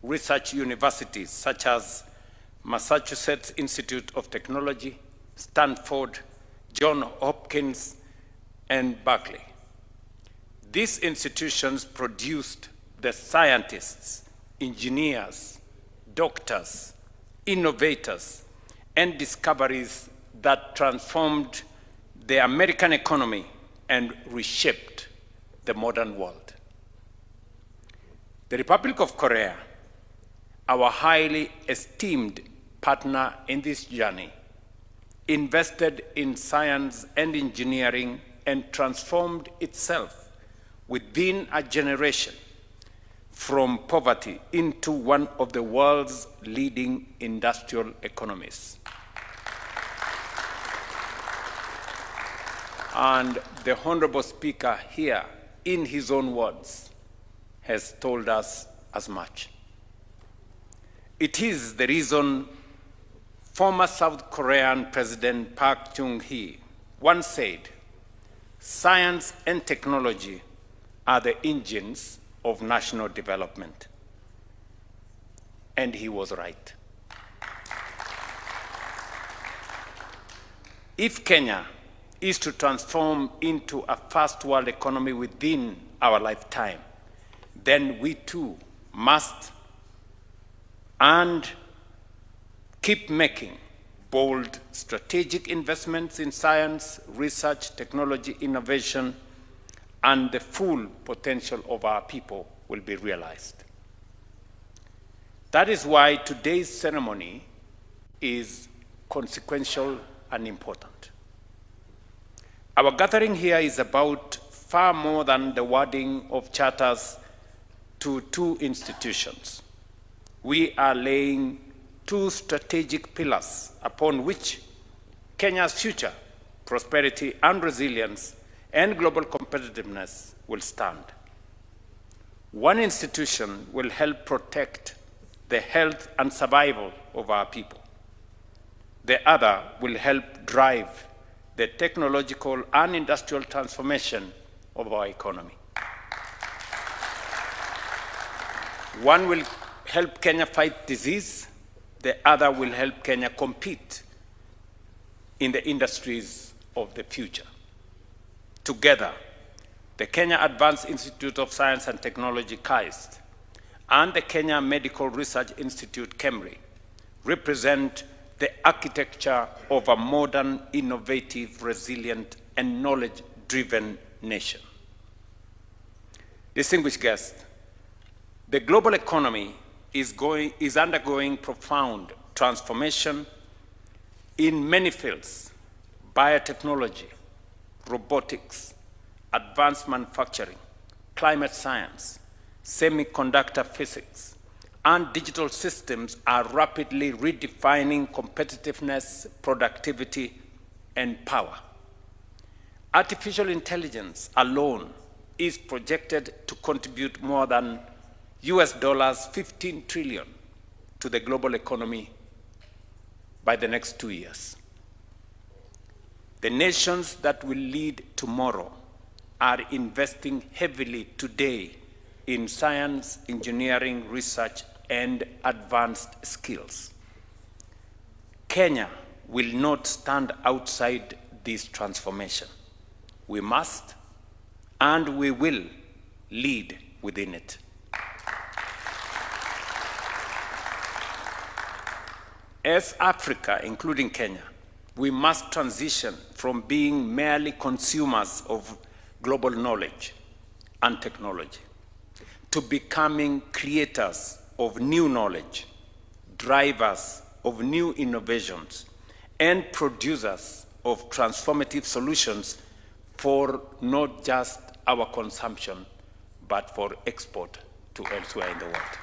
research universities such as Massachusetts Institute of Technology, Stanford, Johns Hopkins, and Berkeley. These institutions produced the scientists, engineers, doctors, innovators, and discoveries that transformed the American economy and reshaped the modern world. The Republic of Korea, our highly esteemed partner in this journey, invested in science and engineering and transformed itself within a generation from poverty into one of the world's leading industrial economies. And the Honorable Speaker here, in his own words, has told us as much. It is the reason former South Korean President Park Chung-hee once said, "Science and technology are the engines of national development." And he was right. If Kenya is to transform into a first world economy within our lifetime, then we too must and keep making bold strategic investments in science, research, technology, innovation, and the full potential of our people will be realized. That is why today's ceremony is consequential and important. Our gathering here is about far more than the wording of charters to two institutions. We are laying two strategic pillars upon which Kenya's future, prosperity and resilience, and global competitiveness will stand. One institution will help protect the health and survival of our people. The other will help drive the technological and industrial transformation of our economy. One will help Kenya fight disease. The other will help Kenya compete in the industries of the future. Together, the Kenya Advanced Institute of Science and Technology, KAIST, and the Kenya Medical Research Institute, KEMRI, represent the architecture of a modern, innovative, resilient, and knowledge-driven nation. Distinguished guests, the global economy is undergoing profound transformation in many fields: biotechnology, robotics, advanced manufacturing, climate science, semiconductor physics, and digital systems are rapidly redefining competitiveness, productivity, and power. Artificial intelligence alone is projected to contribute more than US $15 trillion to the global economy by the next 2 years. The nations that will lead tomorrow are investing heavily today in science, engineering, research, and advanced skills. Kenya will not stand outside this transformation. We must and we will lead within it. As Africa, including Kenya, we must transition from being merely consumers of global knowledge and technology to becoming creators of new knowledge, drivers of new innovations and producers of transformative solutions for not just our consumption, but for export to elsewhere in the world.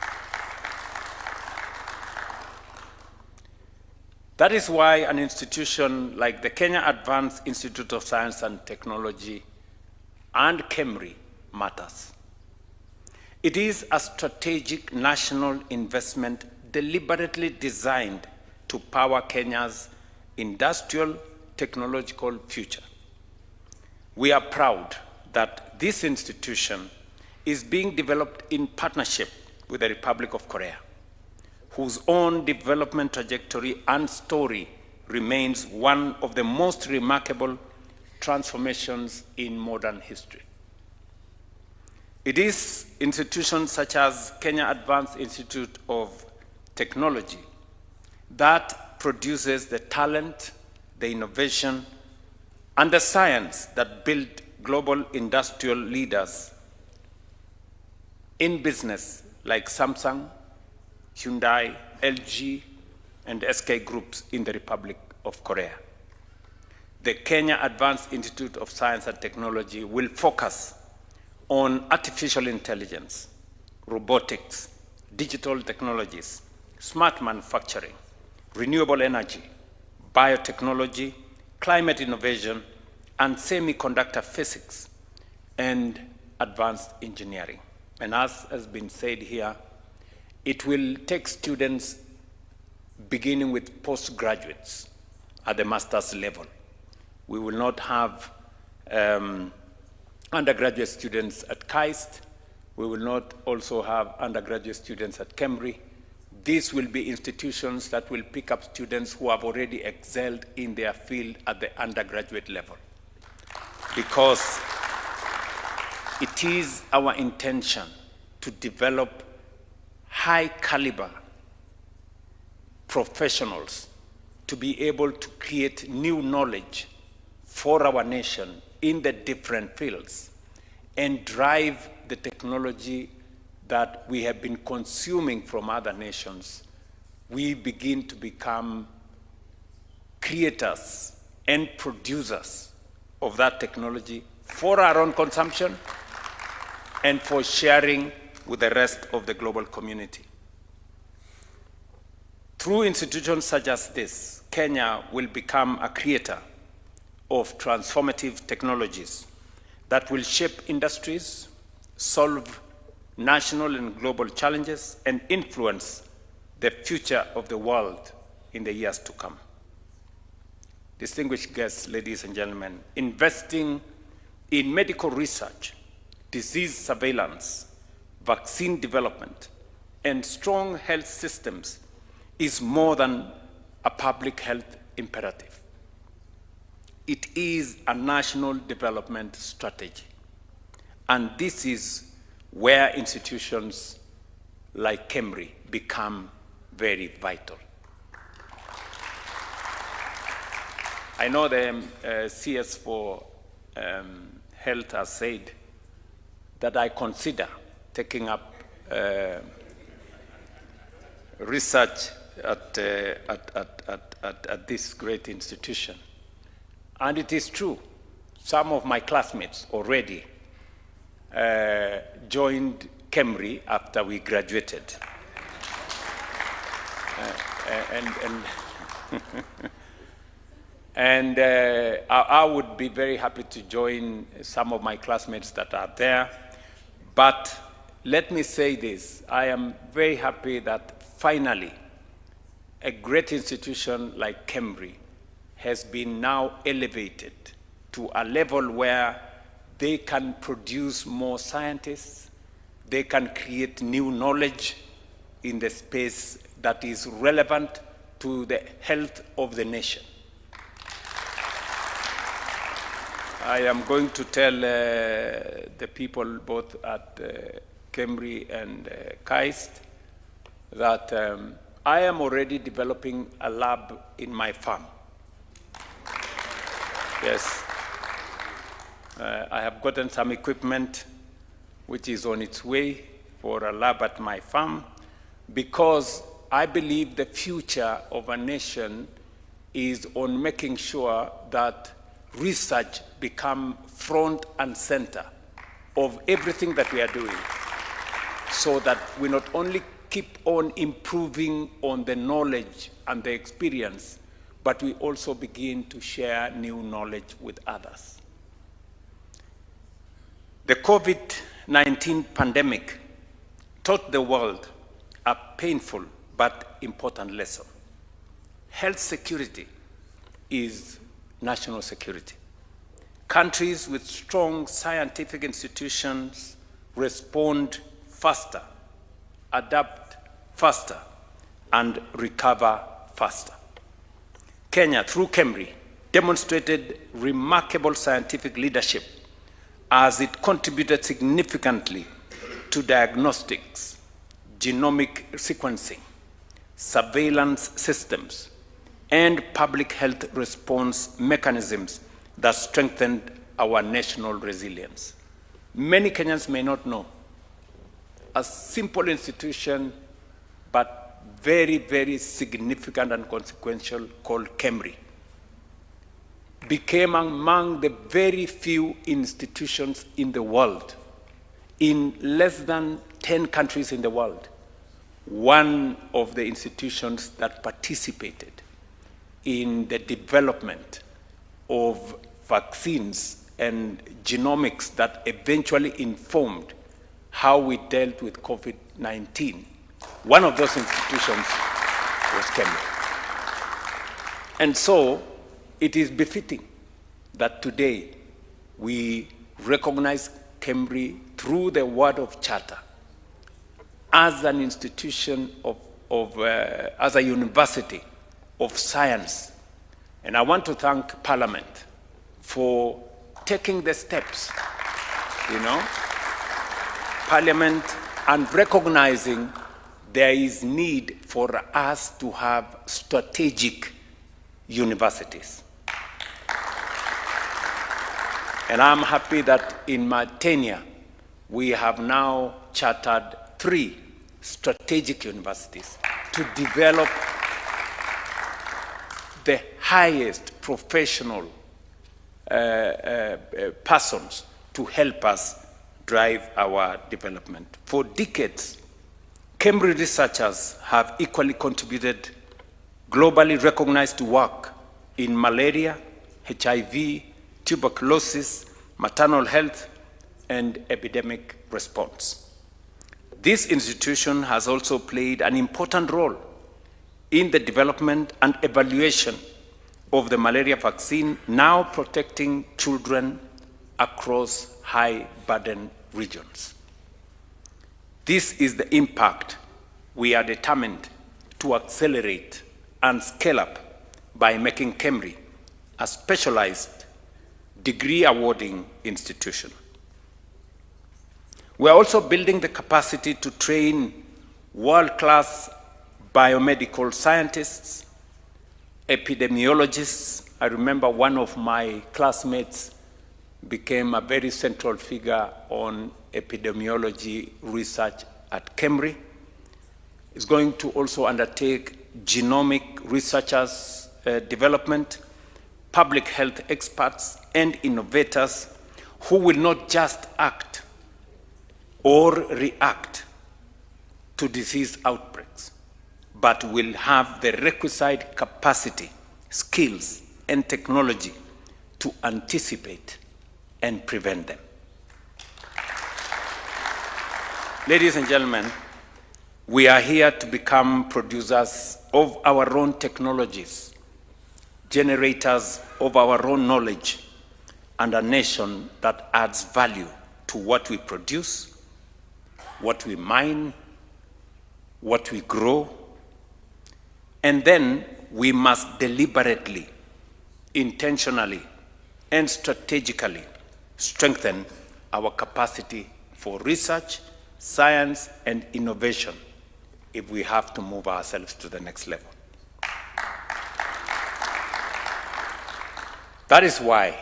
That is why an institution like the Kenya Advanced Institute of Science and Technology and KEMRI matters. It is a strategic national investment deliberately designed to power Kenya's industrial technological future. We are proud that this institution is being developed in partnership with the Republic of Korea, whose own development trajectory and story remains one of the most remarkable transformations in modern history. It is institutions such as Kenya Advanced Institute of Technology that produces the talent, the innovation, and the science that build global industrial leaders in business like Samsung, Hyundai, LG, and SK Groups in the Republic of Korea. The Kenya Advanced Institute of Science and Technology will focus on artificial intelligence, robotics, digital technologies, smart manufacturing, renewable energy, biotechnology, climate innovation, and semiconductor physics, and advanced engineering. And as has been said here, it will take students beginning with postgraduates at the master's level. We will not have undergraduate students at KAIST. We will not also have undergraduate students at KEMRI. These will be institutions that will pick up students who have already excelled in their field at the undergraduate level, because it is our intention to develop high caliber professionals to be able to create new knowledge for our nation in the different fields and drive the technology that we have been consuming from other nations. We begin to become creators and producers of that technology for our own consumption and for sharing with the rest of the global community. Through institutions such as this, Kenya will become a creator of transformative technologies that will shape industries, solve national and global challenges, and influence the future of the world in the years to come. Distinguished guests, ladies and gentlemen, investing in medical research, disease surveillance, vaccine development, and strong health systems is more than a public health imperative. It is a national development strategy. And this is where institutions like KEMRI become very vital. I know the CS for Health has said that I consider taking up research at this great institution. And it is true, some of my classmates already joined KEMRI after we graduated. And I would be very happy to join some of my classmates that are there. But let me say this, I am very happy that finally a great institution like KEMRI has been now elevated to a level where they can produce more scientists, they can create new knowledge in the space that is relevant to the health of the nation. I am going to tell the people both at KEMRI and KAIST that I am already developing a lab in my farm. Yes. I have gotten some equipment which is on its way for a lab at my farm, because I believe the future of a nation is on making sure that research become front and center of everything that we are doing, so that we not only keep on improving on the knowledge and the experience, but we also begin to share new knowledge with others. The COVID-19 pandemic taught the world a painful but important lesson. Health security is national security. Countries with strong scientific institutions respond faster, adapt faster, and recover faster. Kenya, through KEMRI, demonstrated remarkable scientific leadership as it contributed significantly to diagnostics, genomic sequencing, surveillance systems, and public health response mechanisms that strengthened our national resilience. Many Kenyans may not know, a simple institution, but very, very significant and consequential, called KEMRI, became among the very few institutions in the world, in less than 10 countries in the world, one of the institutions that participated in the development of vaccines and genomics that eventually informed how we dealt with COVID-19. One of those institutions was KEMRI. And so it is befitting that today we recognize KEMRI through the word of charter as an institution as a university of science. And I want to thank Parliament for taking the steps, Parliament, and recognizing there is need for us to have strategic universities. And I'm happy that in my tenure, we have now chartered 3 strategic universities to develop the highest professional persons to help us drive our development. For decades, KEMRI researchers have equally contributed globally recognized work in malaria, HIV, tuberculosis, maternal health, and epidemic response. This institution has also played an important role in the development and evaluation of the malaria vaccine, now protecting children across high-burden regions. This is the impact we are determined to accelerate and scale up by making KEMRI a specialized degree-awarding institution. We are also building the capacity to train world-class biomedical scientists, epidemiologists. I remember one of my classmates became a very central figure on epidemiology research at KEMRI. Is going to also undertake genomic researchers development, public health experts, and innovators who will not just act or react to disease outbreaks, but will have the requisite capacity, skills, and technology to anticipate and prevent them. Ladies and gentlemen, we are here to become producers of our own technologies, generators of our own knowledge, and a nation that adds value to what we produce, what we mine, what we grow, and then we must deliberately, intentionally, and strategically strengthen our capacity for research, science, and innovation if we have to move ourselves to the next level. That is why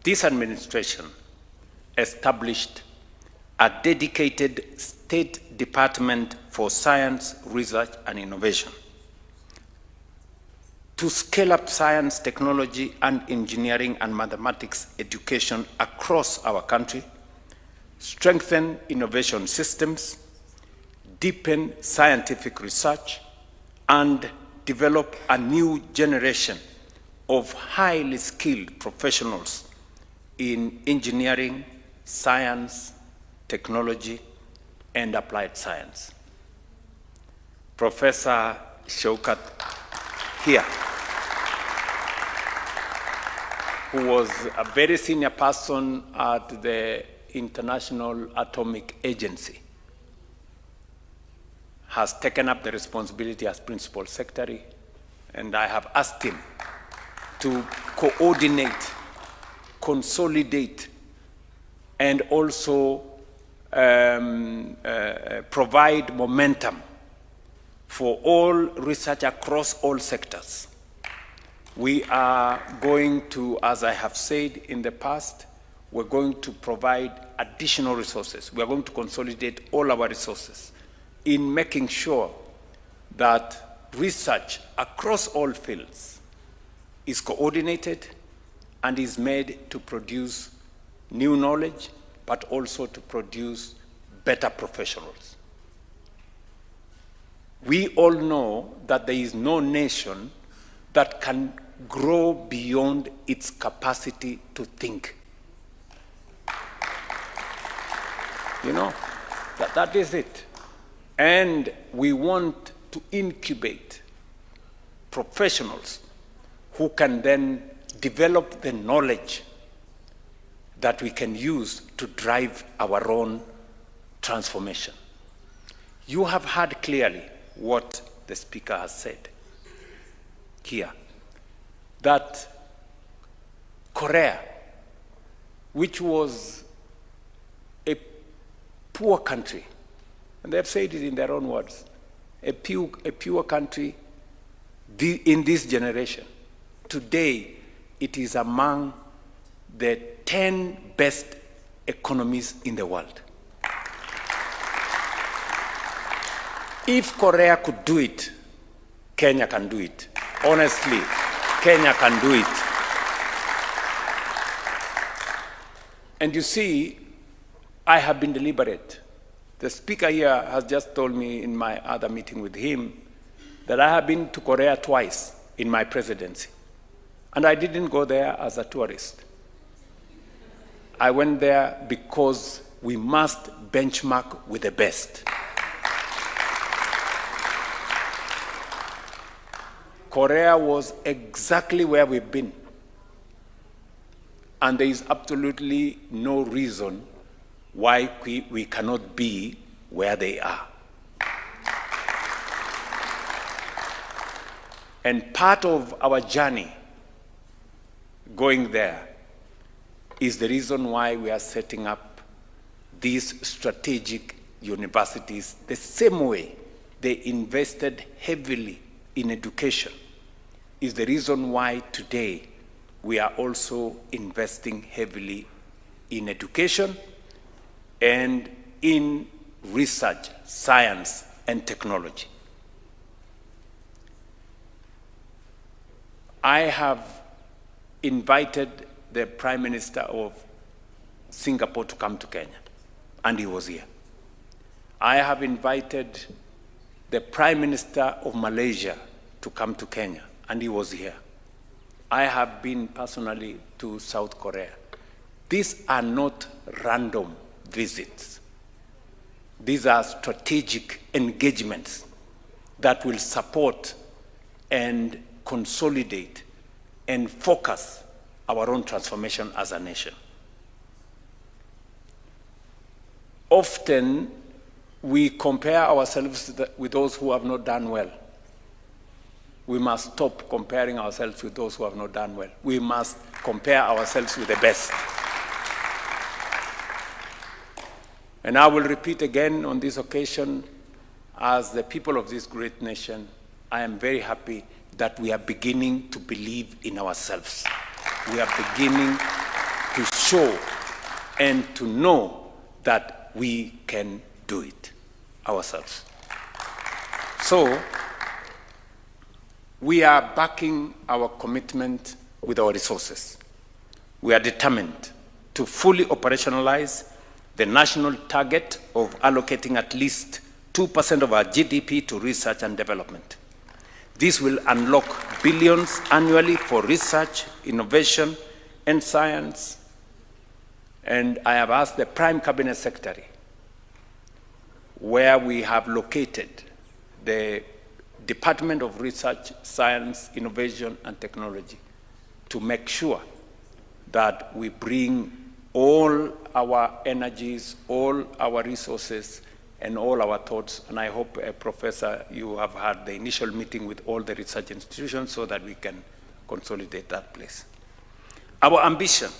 this administration established a dedicated State Department for science, research, and innovation. To scale up science, technology, and engineering and mathematics education across our country, strengthen innovation systems, deepen scientific research, and develop a new generation of highly skilled professionals in engineering, science, technology, and applied science. Professor Shaukat here, who was a very senior person at the International Atomic Agency, has taken up the responsibility as principal secretary, and I have asked him to coordinate, consolidate, and also provide momentum for all research across all sectors. We are going to, as I have said in the past, we're going to provide additional resources. We are going to consolidate all our resources in making sure that research across all fields is coordinated and is made to produce new knowledge, but also to produce better professionals. We all know that there is no nation that can grow beyond its capacity to think. You know, that is it. And we want to incubate professionals who can then develop the knowledge that we can use to drive our own transformation. You have heard clearly what the speaker has said here, that Korea, which was a poor country, and they've said it in their own words, a pure country in this generation, today it is among the 10 best economies in the world. If Korea could do it, Kenya can do it. Honestly, Kenya can do it. And you see, I have been deliberate. The speaker here has just told me in my other meeting with him that I have been to Korea twice in my presidency. And I didn't go there as a tourist. I went there because we must benchmark with the best. Korea was exactly where we've been. And there is absolutely no reason why we cannot be where they are. And part of our journey going there is the reason why we are setting up these strategic universities the same way they invested heavily in education, is the reason why today we are also investing heavily in education and in research, science, and technology. I have invited the Prime Minister of Singapore to come to Kenya, and he was here. I have invited the Prime Minister of Malaysia to come to Kenya, and he was here. I have been personally to South Korea. These are not random visits. These are strategic engagements that will support and consolidate and focus our own transformation as a nation. Often, we compare ourselves with those who have not done well. We must stop comparing ourselves with those who have not done well. We must compare ourselves with the best. And I will repeat again on this occasion, as the people of this great nation, I am very happy that we are beginning to believe in ourselves. We are beginning to show and to know that we can do it ourselves. So, we are backing our commitment with our resources. We are determined to fully operationalize the national target of allocating at least 2% of our GDP to research and development. This will unlock billions annually for research, innovation, and science. And I have asked the Prime Cabinet Secretary where we have located the Department of Research, Science, Innovation, and Technology to make sure that we bring all our energies, all our resources, and all our thoughts. And I hope, Professor, you have had the initial meeting with all the research institutions so that we can consolidate that place. Our ambition,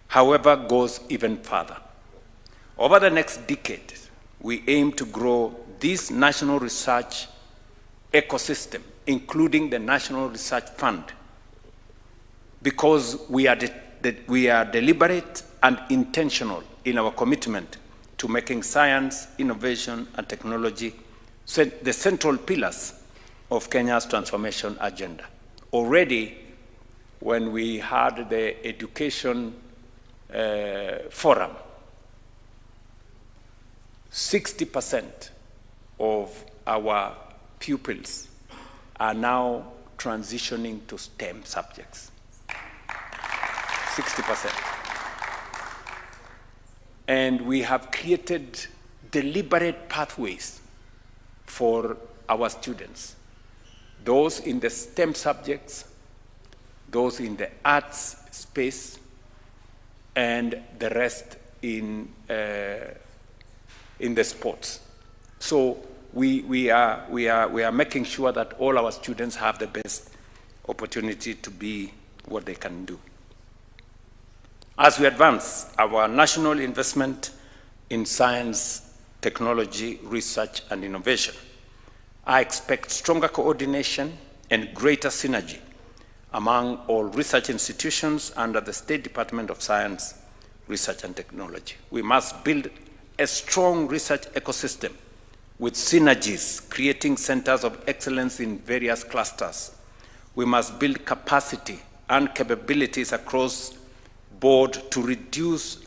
however, goes even further. Over the next decade, we aim to grow this national research ecosystem, including the National Research Fund, because we are deliberate and intentional in our commitment to making science, innovation, and technology the central pillars of Kenya's transformation agenda. Already, when we had the education forum, 60% of our pupils are now transitioning to STEM subjects. 60%. And we have created deliberate pathways for our students, those in the STEM subjects, those in the arts space, and the rest in the sports. So we are making sure that all our students have the best opportunity to be what they can do. As we advance our national investment in science, technology, research, and innovation, I expect stronger coordination and greater synergy among all research institutions under the State Department of Science, Research, and Technology. We must build a strong research ecosystem with synergies, creating centers of excellence in various clusters. We must build capacity and capabilities across board to reduce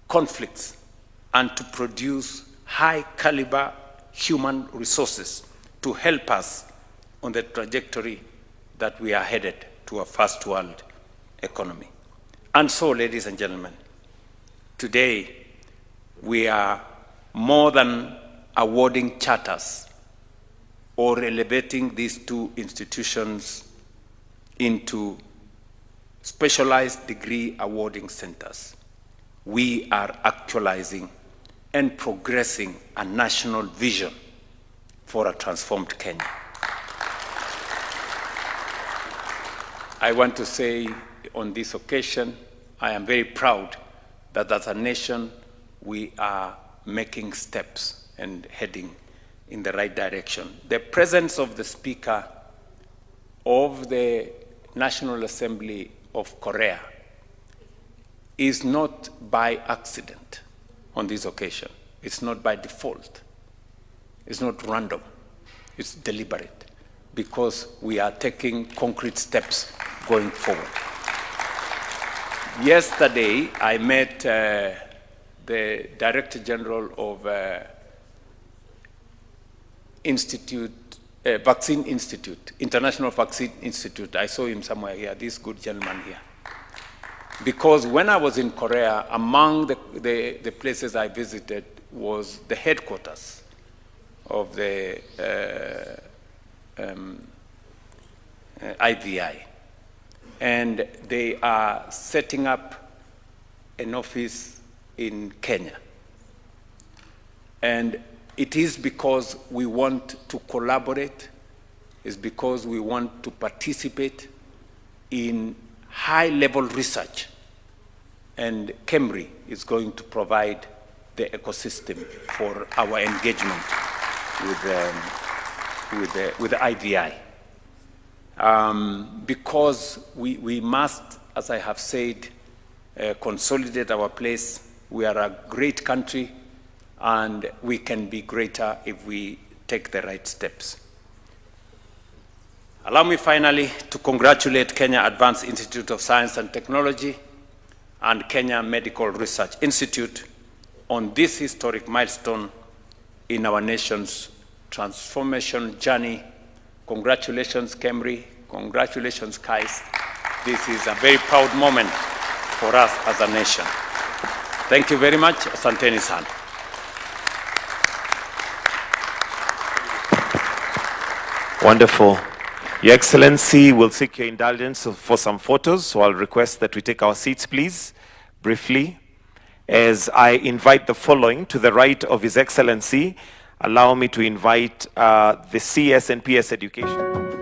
conflicts and to produce high caliber human resources to help us on the trajectory that we are headed to a first world economy. And so, ladies and gentlemen, today we are more than awarding charters or elevating these two institutions into specialized degree awarding centers. We are actualizing and progressing a national vision for a transformed Kenya. I want to say on this occasion, I am very proud that as a nation, we are making steps and heading in the right direction. The presence of the Speaker of the National Assembly of Korea is not by accident on this occasion. It's not by default. It's not random. It's deliberate, because we are taking concrete steps going forward. Yesterday, I met the Director General of Vaccine Institute, International Vaccine Institute. I saw him somewhere here, this good gentleman here. Because when I was in Korea, among the places I visited was the headquarters of the IVI. And they are setting up an office in Kenya. And it is because we want to collaborate, it's because we want to participate in high-level research. And KEMRI is going to provide the ecosystem for our engagement with the IVI. Because we must, as I have said, consolidate our place. We are a great country, and we can be greater if we take the right steps. Allow me finally to congratulate Kenya Advanced Institute of Science and Technology and Kenya Medical Research Institute on this historic milestone in our nation's transformation journey. Congratulations, KEMRI. Congratulations, KAIST. This is a very proud moment for us as a nation. Thank you very much. Asanteni sana. Wonderful. Your Excellency, will seek your indulgence for some photos, so I'll request that we take our seats, please, briefly. As I invite the following to the right of His Excellency, allow me to invite the CS and PS Education.